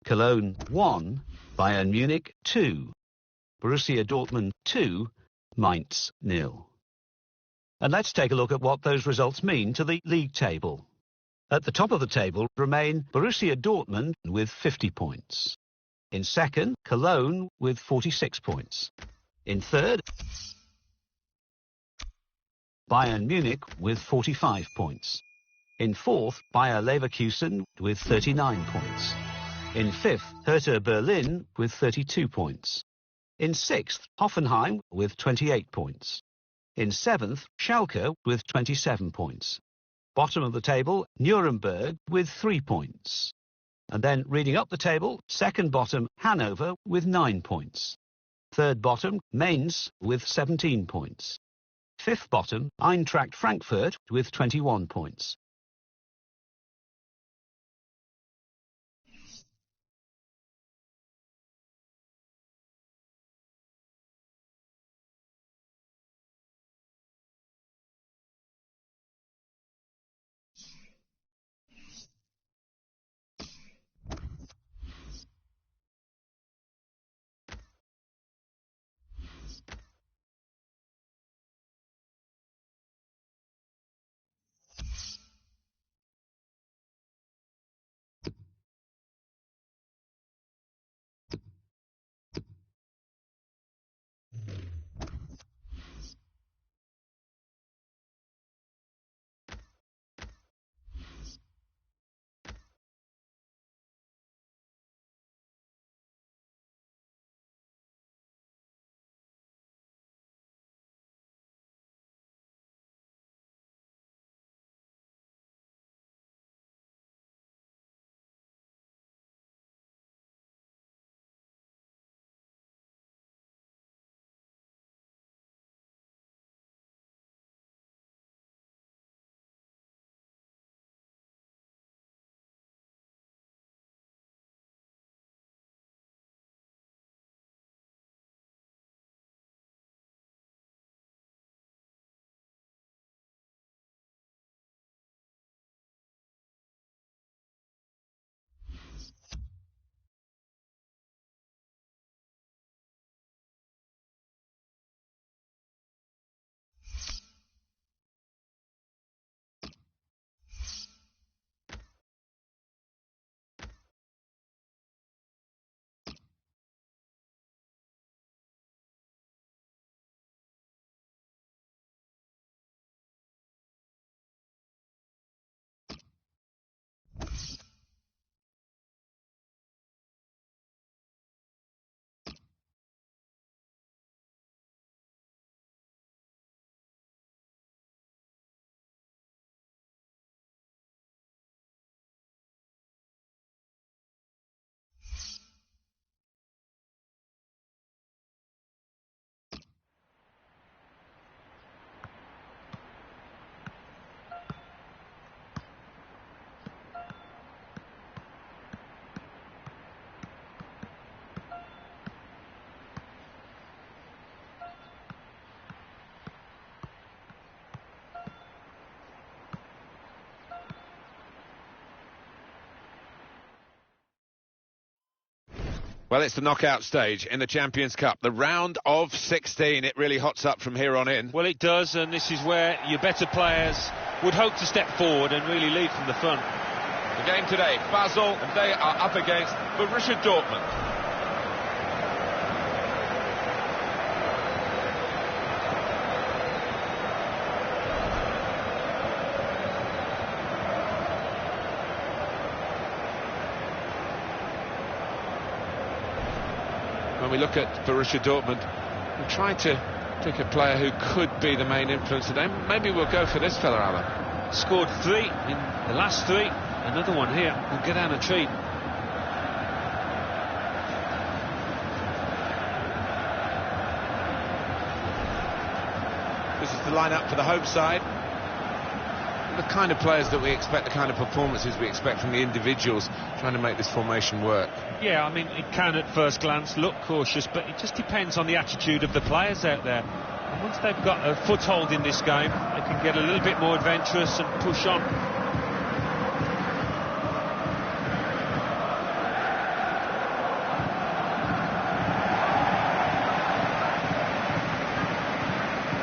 Cologne 1, Bayern Munich 2, Borussia Dortmund 2, Mainz 0. And let's take a look at what those results mean to the league table. At the top of the table remain Borussia Dortmund with 50 points. In second, Cologne with 46 points. In third, Bayern Munich with 45 points. In fourth, Bayer Leverkusen with 39 points. In fifth, Hertha Berlin with 32 points. In sixth, Hoffenheim with 28 points. In seventh, Schalke with 27 points. Bottom of the table, Nuremberg with 3 points. And then reading up the table, second bottom, Hanover with 9 points. Third bottom, Mainz with 17 points. Fifth bottom, Eintracht Frankfurt with 21 points. Well, it's the knockout stage in the Champions Cup, the round of 16. It really hots up from here on in. Well, it does, and this is where your better players would hope to step forward and really lead from the front. The game today, Basel, and they are up against Borussia Dortmund. When we look at Borussia Dortmund, we're trying to pick a player who could be the main influence today. Maybe we'll go for this fella, Alan. Scored 3 in the last 3. Another one here will get down a treat. This is the lineup for the home side. The kind of players that we expect, the kind of performances we expect from the individuals trying to make this formation work. Yeah, I mean, it can at first glance look cautious, but it just depends on the attitude of the players out there. And once they've got a foothold in this game, they can get a little bit more adventurous and push on.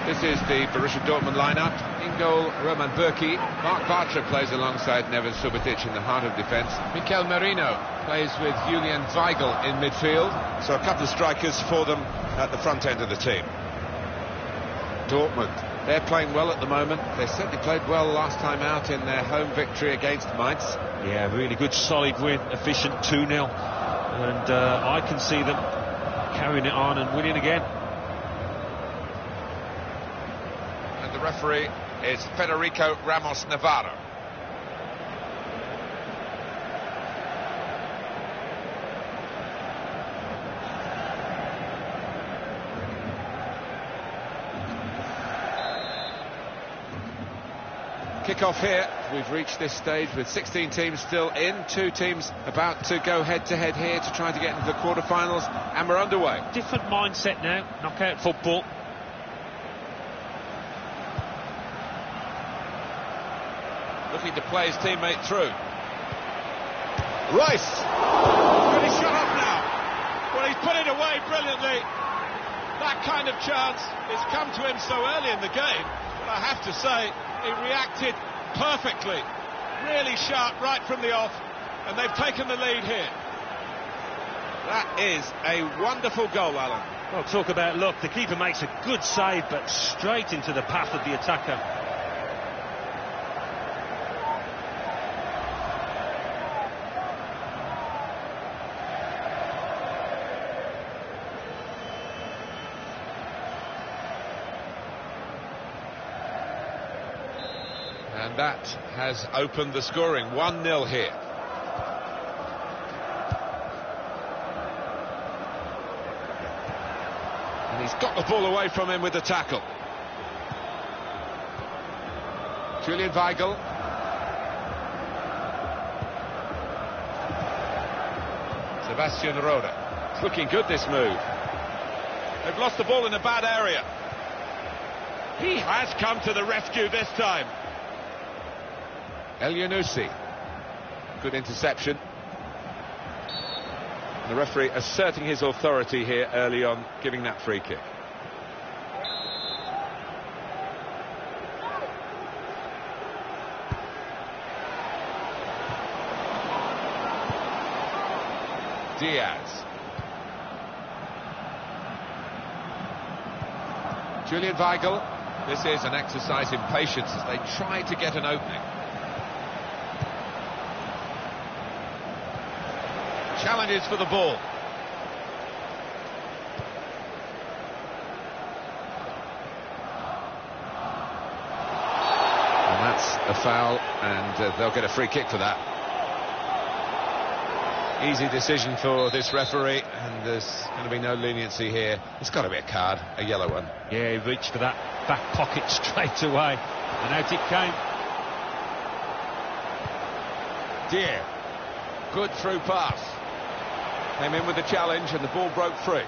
This is the Borussia Dortmund lineup. In goal, Roman Burki. Mark Bartra plays alongside Neven Subotic in the heart of defence. Mikel Merino plays with Julian Weigl in midfield. So a couple of strikers for them at the front end of the team. Dortmund, they're playing well at the moment. They certainly played well last time out in their home victory against Mainz. Yeah, really good, solid win, efficient 2-0. And I can see them carrying it on and winning again. The referee is Federico Ramos Navarro. Kick-off here. We've reached this stage with 16 teams still in, 2 teams about to go head-to-head here to try to get into the quarter-finals, and we're underway. Different mindset now, knockout football. Looking to play his teammate through. Rice! Really shut up now. Well, he's put it away brilliantly. That kind of chance has come to him so early in the game, but I have to say, he reacted perfectly. Really sharp right from the off, and they've taken the lead here. That is a wonderful goal, Alan. Well, talk about luck. The keeper makes a good save, but straight into the path of the attacker. And that has opened the scoring. 1-0 here. And he's got the ball away from him with the tackle. Julian Weigl. Sebastian Rode. It's looking good, this move. They've lost the ball in a bad area. He has come to the rescue this time. El Yunusi. Good interception. And the referee asserting his authority here early on, giving that free kick. Diaz. Julian Weigl. This is an exercise in patience as they try to get an opening. Challenges for the ball. And that's a foul, and they'll get a free kick for that. Easy decision for this referee, and there's going to be no leniency here. It's got to be a card, a yellow one. Yeah, he reached for that back pocket straight away, and out it came. Dear, good through pass. Came in with the challenge and the ball broke free.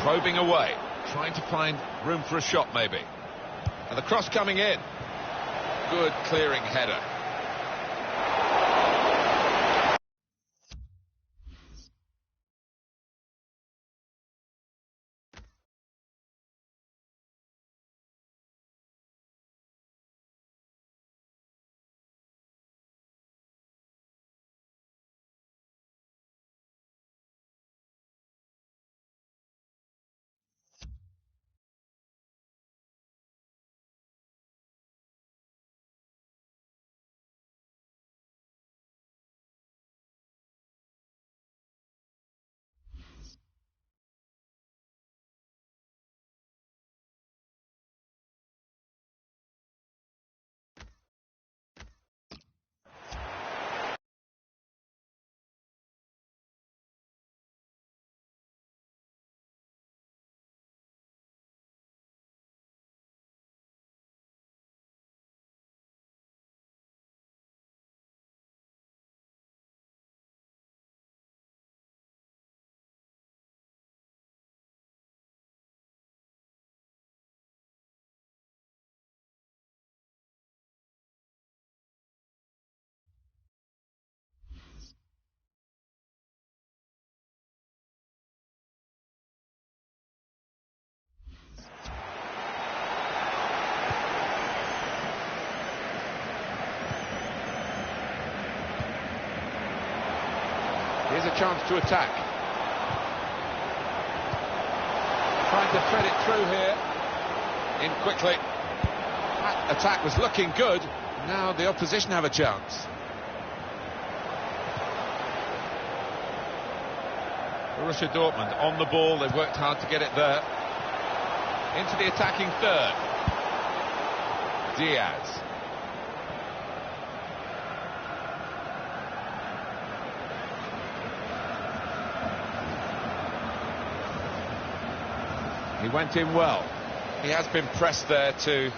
Probing away, trying to find room for a shot maybe. And the cross coming in. Good clearing header. Here's a chance to attack. Trying to thread it through here. In quickly. That attack was looking good. Now the opposition have a chance. Borussia Dortmund on the ball. They've worked hard to get it there. Into the attacking third. Diaz. He went in well. He has been pressed there to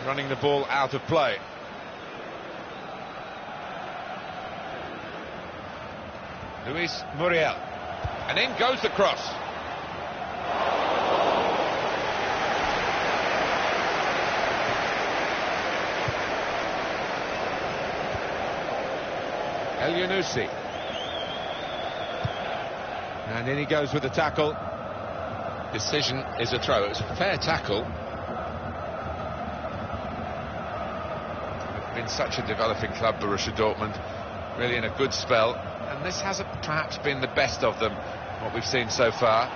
running the ball out of play. Luis Muriel. And in goes the cross. El Yunusi. And in he goes with the tackle. Decision is a throw. It was a fair tackle. They've been such a developing club, Borussia Dortmund, really in a good spell, and this hasn't perhaps been the best of them, what we've seen so far.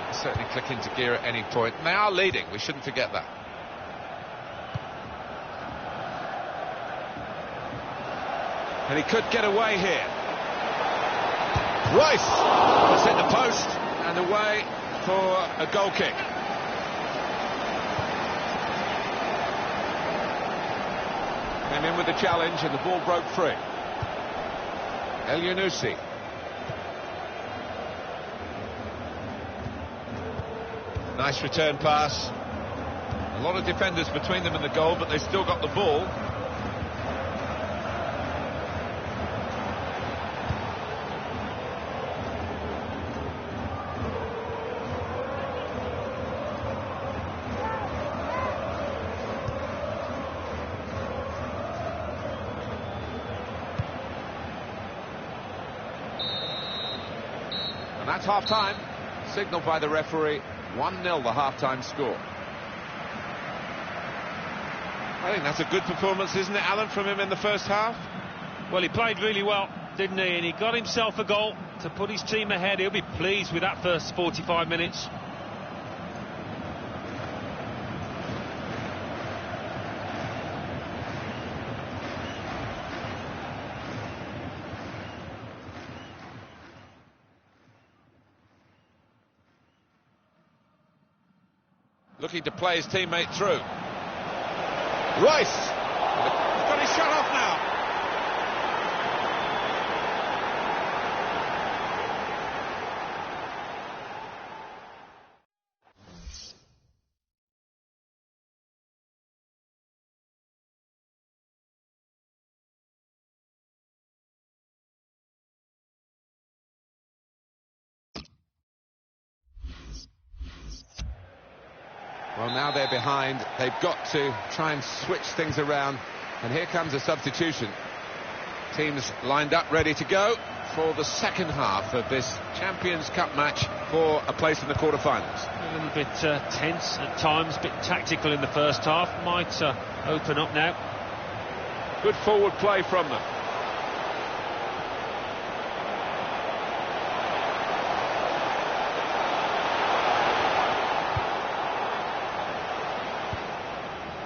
They'll certainly click into gear at any point, and they are leading, we shouldn't forget that. And he could get away here. Rice! It's hit the post, and away for a goal kick. Came in with the challenge and the ball broke free. El Yunusi. Nice return pass. A lot of defenders between them and the goal, but they still got the ball. That's half-time, signalled by the referee. 1-0 the half-time score. I think that's a good performance, isn't it, Alan, from him in the first half? Well, he played really well, didn't he? And he got himself a goal to put his team ahead. He'll be pleased with that first 45 minutes. Looking to play his teammate through. Rice! He's got his shot off now. Well, now they're behind. They've got to try and switch things around. And here comes a substitution. Teams lined up, ready to go for the second half of this Champions Cup match for a place in the quarter-finals. A little bit tense at times, a bit tactical in the first half. Might open up now. Good forward play from them.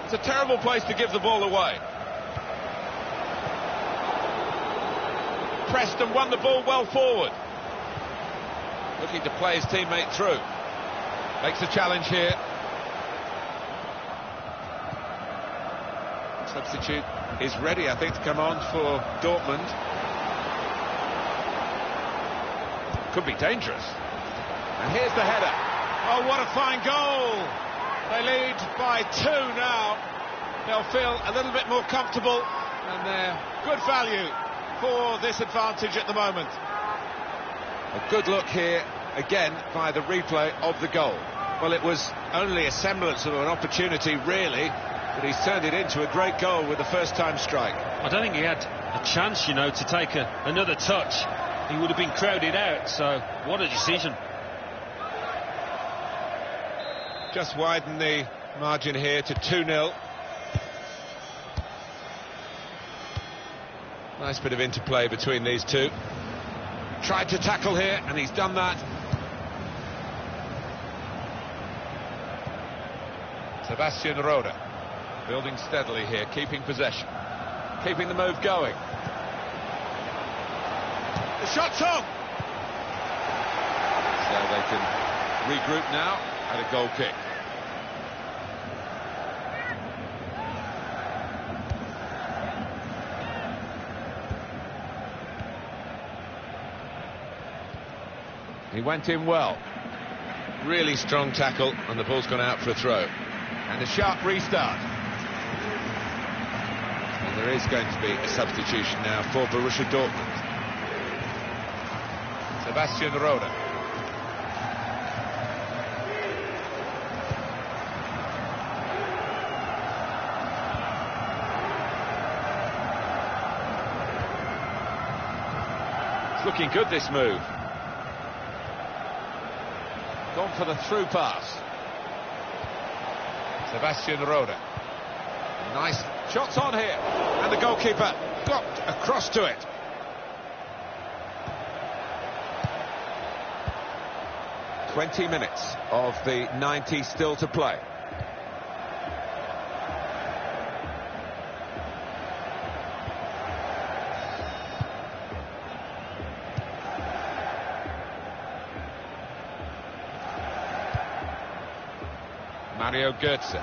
It's a terrible place to give the ball away. Preston won the ball well forward. Looking to play his teammate through. Makes a challenge here. Substitute is ready, I think, to come on for Dortmund. Could be dangerous. And here's the header. Oh, what a fine goal! They lead by 2 now. They'll feel a little bit more comfortable, and they're good value for this advantage at the moment. A good look here, again, by the replay of the goal. Well, it was only a semblance of an opportunity, really, but he's turned it into a great goal with the first-time strike. I don't think he had a chance, you know, to take another touch. He would have been crowded out, so what a decision. Just widen the margin here to 2-0. Nice bit of interplay between these two. Tried to tackle here, and he's done that. Sebastian Rode building steadily here, keeping possession, keeping the move going. The shot's on! So they can regroup now at a goal kick. He went in well. Really strong tackle, and the ball's gone out for a throw. And a sharp restart. And there is going to be a substitution now for Borussia Dortmund. Sebastian Rode. It's looking good, this move. Gone for the through pass. Sebastian Rode. Nice shots on here. And the goalkeeper got across to it. "20 minutes of the 90 still to play. Mario Götze.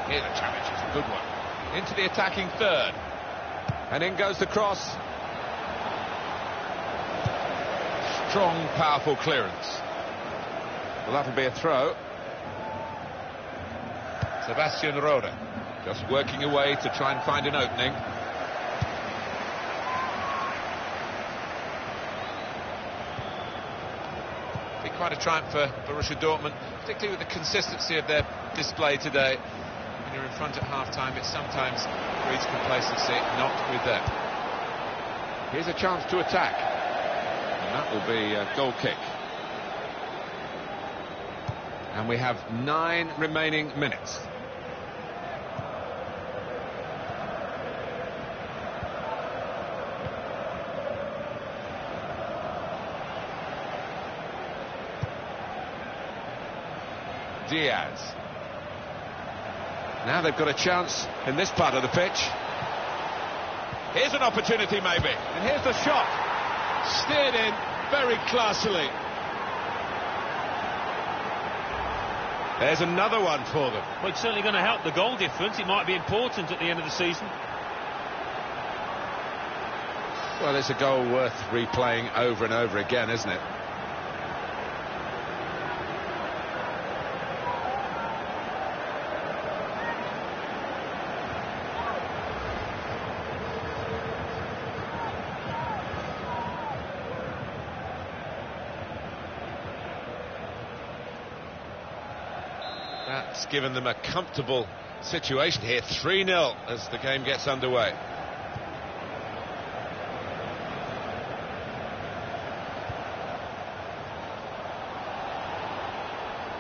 Here the challenge is a good one. Into the attacking third. And in goes the cross. Strong, powerful clearance. Well, that'll be a throw. Sebastian Rode just working away to try and find an opening. Quite a triumph for Borussia Dortmund, particularly with the consistency of their display today. When you're in front at half-time, it sometimes breeds complacency, not with them. Here's a chance to attack, and that will be a goal kick. And we have 9 remaining minutes. Diaz. Now they've got a chance in this part of the pitch. Here's an opportunity maybe, and here's the shot. Steered in very classily. There's another one for them. Well, it's certainly going to help the goal difference. It might be important at the end of the season. Well, it's a goal worth replaying over and over again, isn't it? That's given them a comfortable situation here. 3-0 as the game gets underway.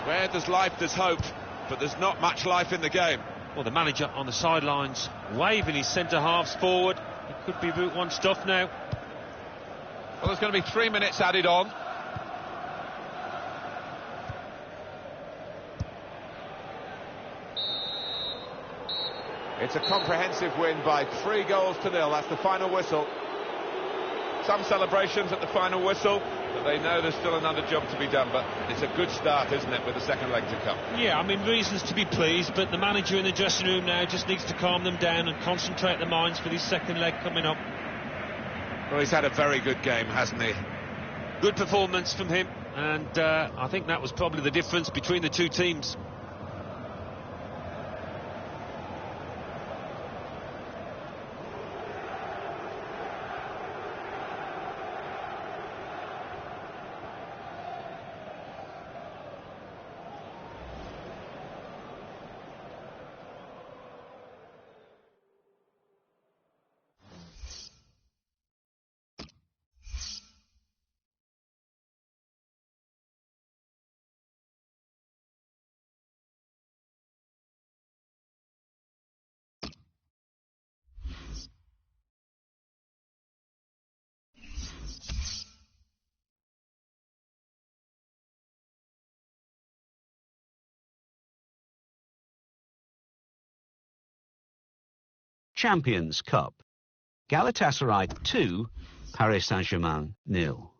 Where there's life, there's hope, but there's not much life in the game. Well, the manager on the sidelines waving his centre-halves forward. It could be Route 1 stuff now. Well, there's going to be 3 minutes added on. It's a comprehensive win by 3-0. That's the final whistle. Some celebrations at the final whistle, but they know there's still another job to be done. But it's a good start, isn't it, with the second leg to come? Yeah, I mean, reasons to be pleased, but the manager in the dressing room now just needs to calm them down and concentrate their minds for this second leg coming up. Well, he's had a very good game, hasn't he? Good performance from him, and I think that was probably the difference between the two teams. Champions Cup. Galatasaray 2, Paris Saint-Germain 0.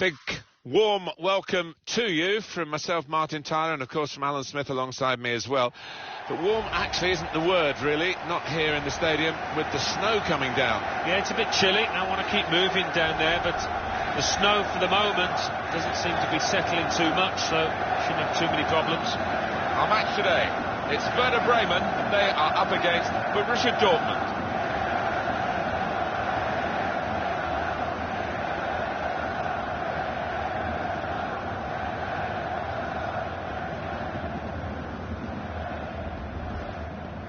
Big warm welcome to you from myself, Martin Tyler, and of course from Alan Smith alongside me as well. But warm actually isn't the word, really, not here in the stadium with the snow coming down. Yeah, it's a bit chilly. I want to keep moving down there, but the snow for the moment doesn't seem to be settling too much, so shouldn't have too many problems. Our match today, it's Werder Bremen, they are up against Borussia Dortmund.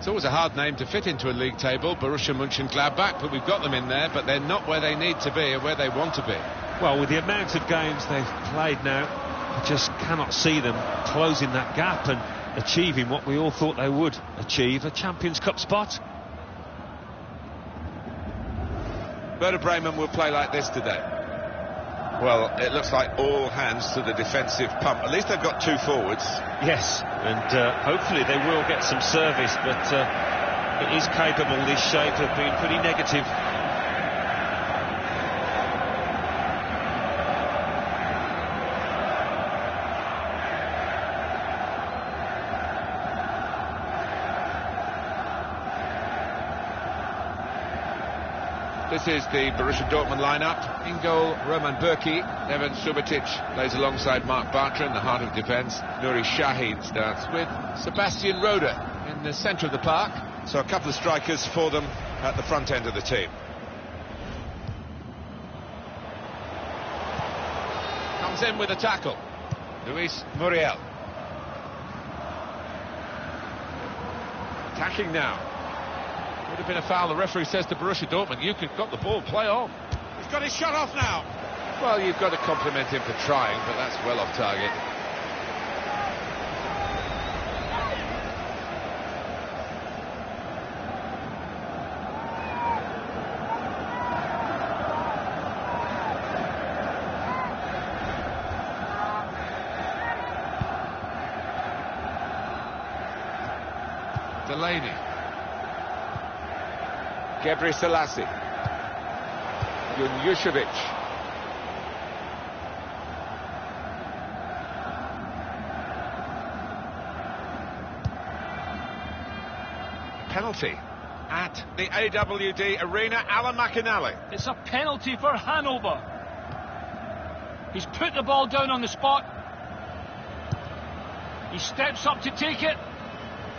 It's always a hard name to fit into a league table, Borussia Mönchengladbach, but we've got them in there, but they're not where they need to be or where they want to be. Well, with the amount of games they've played now, I just cannot see them closing that gap and achieving what we all thought they would achieve, a Champions Cup spot. Werder Bremen will play like this today. Well, it looks like all hands to the defensive pump. At least they've got two forwards. Yes, and hopefully they will get some service, but it is capable, this shape, of being pretty negative. This is the Borussia Dortmund lineup. In goal, Roman Burki. Neven Subotic plays alongside Mark Bartra in the heart of defence. Nuri Sahin starts with Sebastian Rode in the centre of the park. So a couple of strikers for them at the front end of the team. Comes in with a tackle. Luis Muriel. Attacking now. Would have been a foul. The referee says to Borussia Dortmund, you've got the ball, play on. He's got his shot off now. Well, you've got to compliment him for trying, but that's well off target. Delaney. Gebri Selassie. Junjušević. Penalty at the AWD Arena. Alan McInally. It's a penalty for Hanover. He's put the ball down on the spot. He steps up to take it.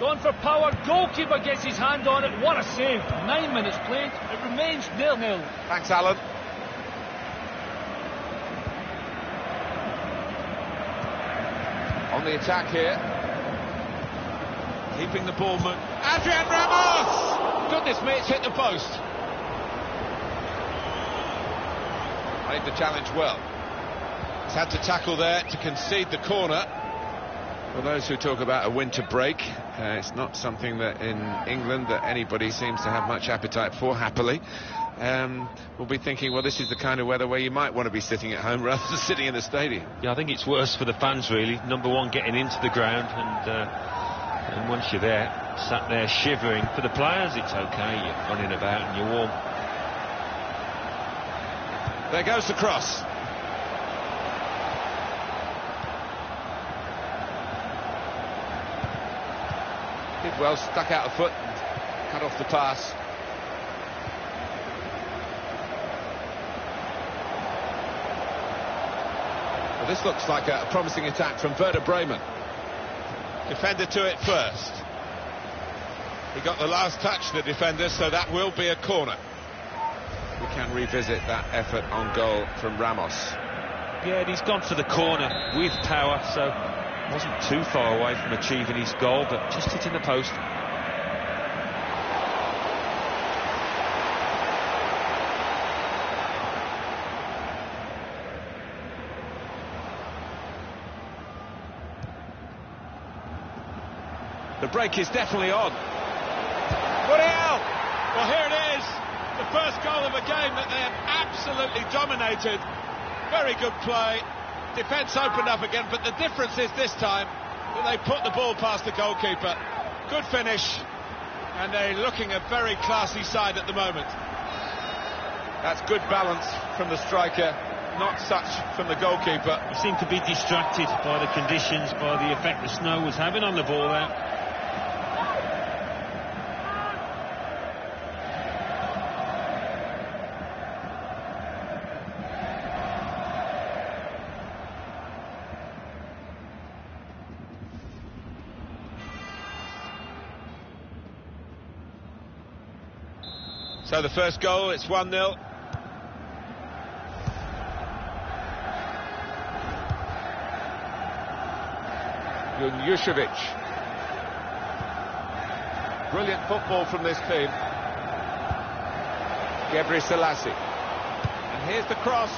Going for power, goalkeeper gets his hand on it. What a save. 9 minutes played, it remains 0-0. Thanks, Alan. On the attack here. Keeping the ball moving. Adrian Ramos! Goodness me, it's hit the post. Made the challenge well. He's had to tackle there to concede the corner. For those who talk about a winter break, it's not something that in England that anybody seems to have much appetite for, happily. We'll be thinking, well, this is the kind of weather where you might want to be sitting at home rather than sitting in the stadium. Yeah, I think it's worse for the fans, really. Number one, getting into the ground, and once you're there, sat there shivering. For the players, it's okay, you're running about and you're warm. There goes the cross. Did well, stuck out a foot and cut off the pass. Well, this looks like a promising attack from Werder Bremen. Defender to it first. He got the last touch, the defender, so that will be a corner. We can revisit that effort on goal from Ramos. Yeah, and he's gone for the corner with power, so wasn't too far away from achieving his goal, but just hitting the post. The break is definitely on. Muriel! Well, here it is. The first goal of a game that they have absolutely dominated. Very good play. Defence opened up again, but the difference is this time that they put the ball past the goalkeeper. Good finish, and they're looking a very classy side at the moment. That's good balance from the striker, not such from the goalkeeper. He seemed to be distracted by the conditions, by the effect the snow was having on the ball there. So the first goal, it's 1-0. Junjušević. Brilliant football from this team. Gebri Selassie. And here's the cross.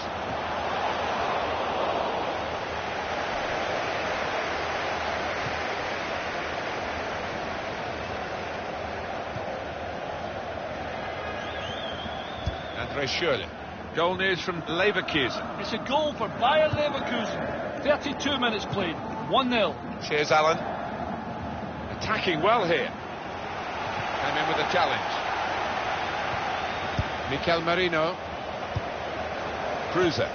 Andre Schürrle. Goal news from Leverkusen. It's a goal for Bayer Leverkusen. 32 minutes played. 1-0. Cheers, Alan. Attacking well here. Came in with a challenge. Mikel Merino. Cruiser.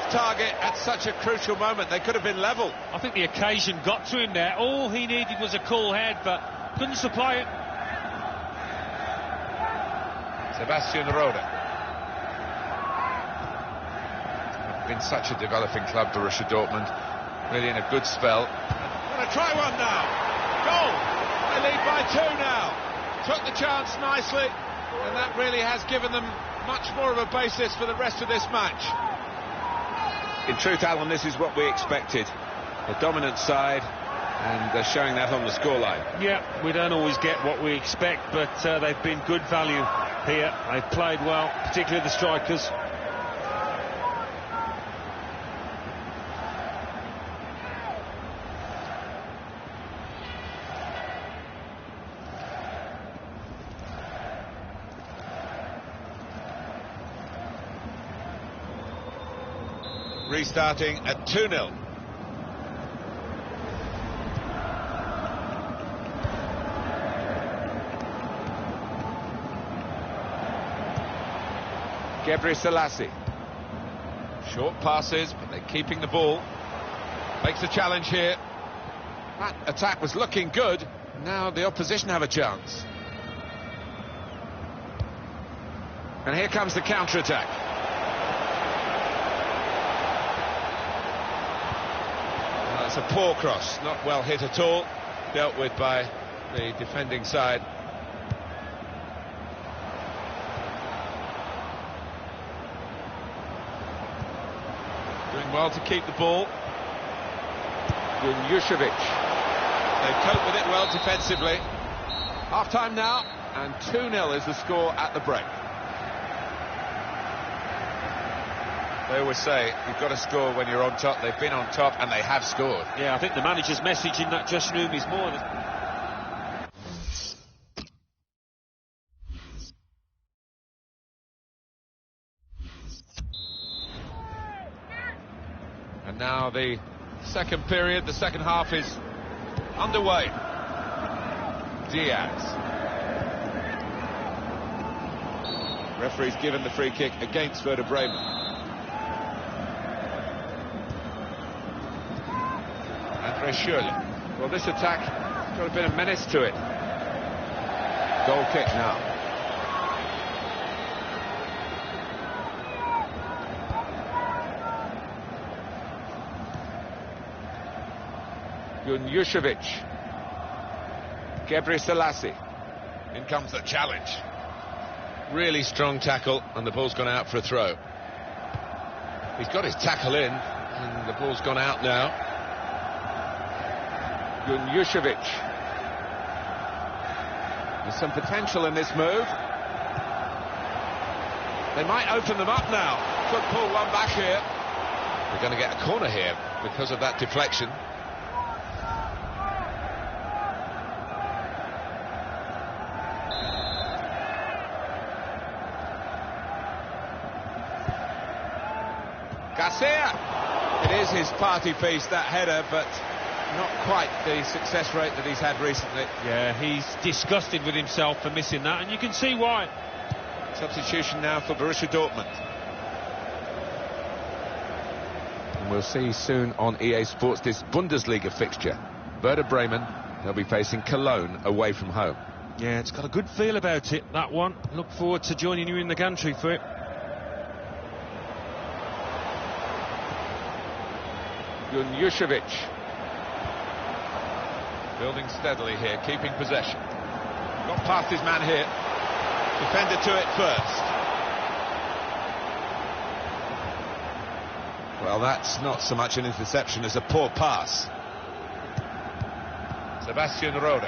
Target at such a crucial moment. They could have been level. I think the occasion got to him there. All he needed was a cool head, but couldn't supply it. Sebastian Rode. Been such a developing club, Borussia Dortmund. Really in a good spell. Gonna try one now. Goal. They lead by 2 now. Took the chance nicely, and that really has given them much more of a basis for the rest of this match. In truth, Alan, this is what we expected. A dominant side, and they're showing that on the scoreline. Yeah, we don't always get what we expect, but they've been good value here. They've played well, particularly the strikers. Restarting at 2-0. Gebri Selassie. Short passes, but they're keeping the ball. Makes a challenge here. That attack was looking good. Now the opposition have a chance. And here comes the counter-attack. It's a poor cross, not well hit at all, dealt with by the defending side. Doing well to keep the ball. Gunjušević. They cope with it well defensively. Half-time now, and 2-0 is the score at the break. They always say you've got to score when you're on top. They've been on top and they have scored. Yeah, I think the manager's message in that dressing room is more than... And now the second period, the second half is underway. Diaz. Referee's given the free kick against Werder Bremen. Andre Schürrle. Well, this attack got a bit of menace to it. Goal kick now. Gunjušević. Gebri Selassie. In comes the challenge. Really strong tackle, and the ball's gone out for a throw. He's got his tackle in, and the ball's gone out now. Gunjušević. There's some potential in this move. They might open them up now. Could pull one back here. They're going to get a corner here because of that deflection. Garcia. It is his party piece, that header, but not quite the success rate that he's had recently. Yeah, he's disgusted with himself for missing that, and you can see why. Substitution now for Borussia Dortmund. And we'll see soon on EA Sports this Bundesliga fixture. Werder Bremen, they'll be facing Cologne away from home. Yeah, it's got a good feel about it, that one. Look forward to joining you in the gantry for it. Gunjušević. Building steadily here, keeping possession. Got past his man here. Defender to it first. Well, that's not so much an interception as a poor pass. Sebastian Rode.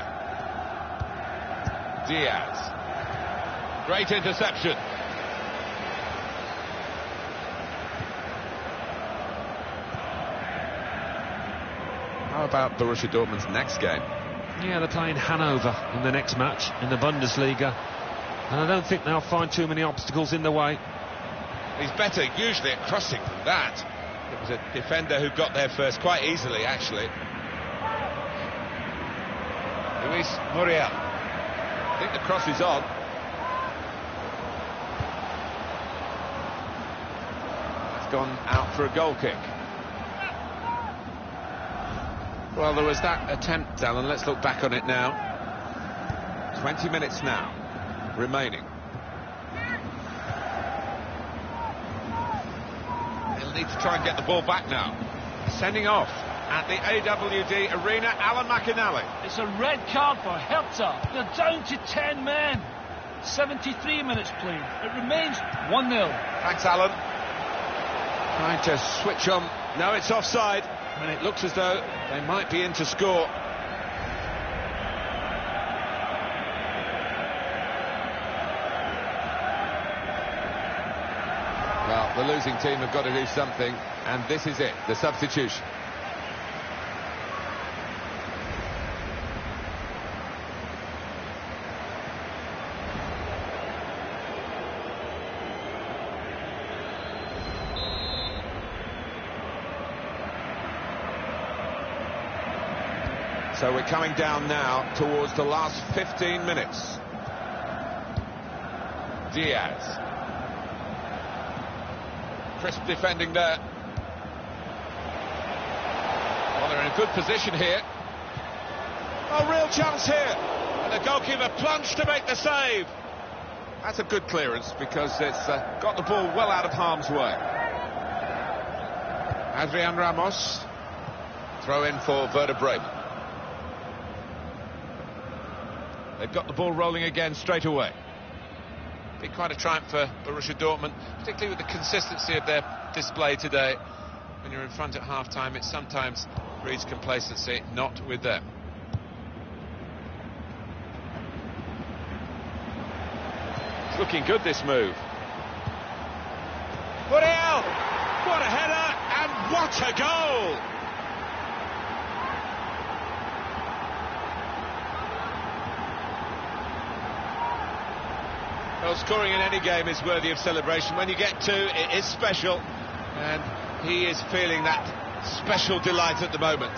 Diaz. Great interception. How about Borussia Dortmund's next game? Yeah, they're playing Hanover in the next match in the Bundesliga, and I don't think they'll find too many obstacles in the way. He's better usually at crossing than that. It was a defender who got there first quite easily, actually. Luis Muriel. I think the cross is on. That's gone out for a goal kick. Well, there was that attempt, Alan. Let's look back on it now. 20 minutes now remaining. They'll need to try and get the ball back now. Sending off at the AWD Arena, Alan McInally. It's a red card for Hertha. They're down to 10 men. 73 minutes played. It remains 1-0. Thanks, Alan. Trying to switch on. No, it's offside. And it looks as though they might be in to score. Well, the losing team have got to do something, and this is it, the substitution. So we're coming down now towards the last 15 minutes. Diaz. Crisp defending there. Well, they're in a good position here. Oh, real chance here. And the goalkeeper plunged to make the save. That's a good clearance because it's got the ball well out of harm's way. Adrian Ramos. Throw in for Werder Bremen. They've got the ball rolling again straight away. Been quite a triumph for Borussia Dortmund, particularly with the consistency of their display today. When you're in front at half-time, it sometimes breeds complacency, not with them. It's looking good, this move. Muriel! What a header, and what a goal! Well, scoring in any game is worthy of celebration. When you get two, it is special, and he is feeling that special delight at the moment.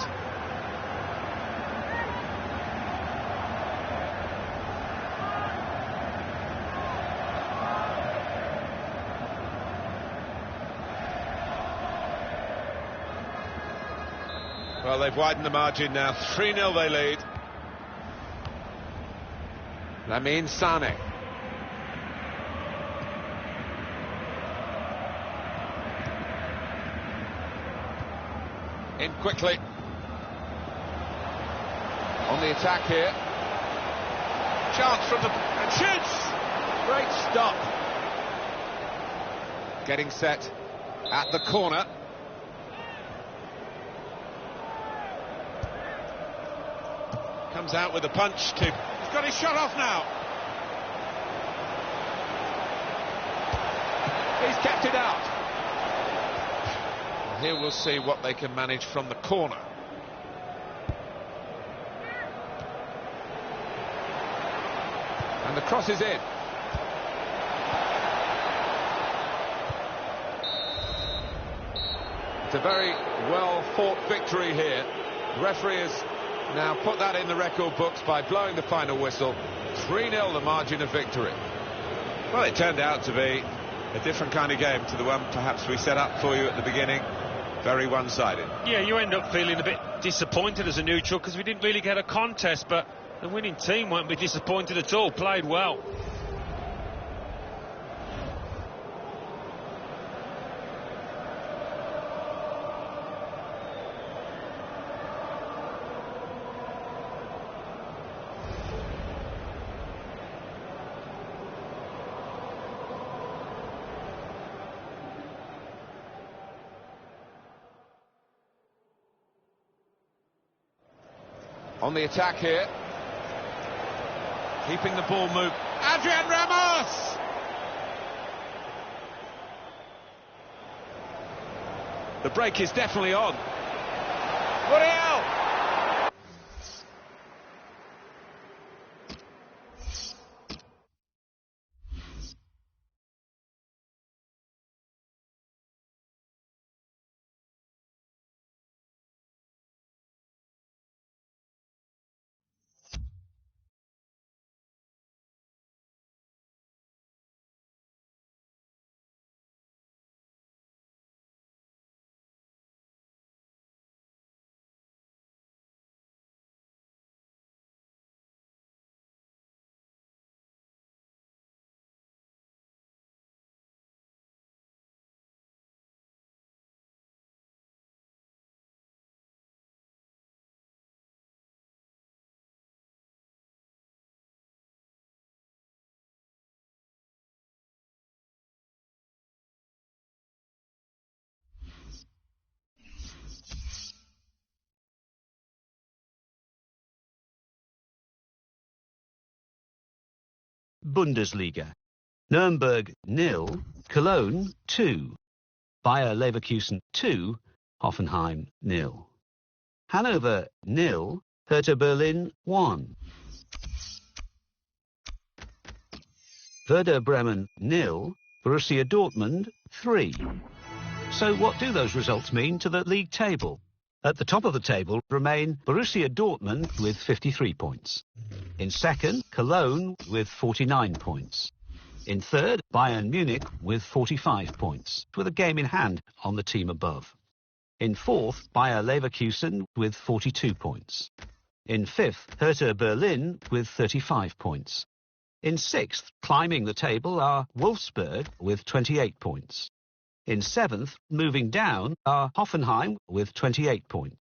Well, they've widened the margin now. 3-0 they lead. Lamine Sane. In quickly. On the attack here. Chance from the... and shoots! Great stop. Getting set at the corner. Comes out with a punch to... He's got his shot off now. He's kept it out. Here we'll see what they can manage from the corner. And the cross is in. It's a very well fought victory here. The referee has now put that in the record books by blowing the final whistle. 3-0 the margin of victory. Well, it turned out to be a different kind of game to the one perhaps we set up for you at the beginning. Very one-sided. Yeah, you end up feeling a bit disappointed as a neutral because we didn't really get a contest, but the winning team won't be disappointed at all. Played well. On the attack here. Keeping the ball moved. Adrian Ramos! The break is definitely on. Muriel! Bundesliga. Nuremberg 0, Cologne 2, Bayer Leverkusen 2, Hoffenheim 0. Hanover 0, Hertha Berlin 1. Werder Bremen 0, Borussia Dortmund 3. So what do those results mean to the league table? At the top of the table remain Borussia Dortmund with 53 points. In second, Cologne with 49 points. In third, Bayern Munich with 45 points, with a game in hand on the team above. In fourth, Bayer Leverkusen with 42 points. In fifth, Hertha Berlin with 35 points. In sixth, climbing the table, are Wolfsburg with 28 points. In seventh, moving down, are Hoffenheim with 28 points.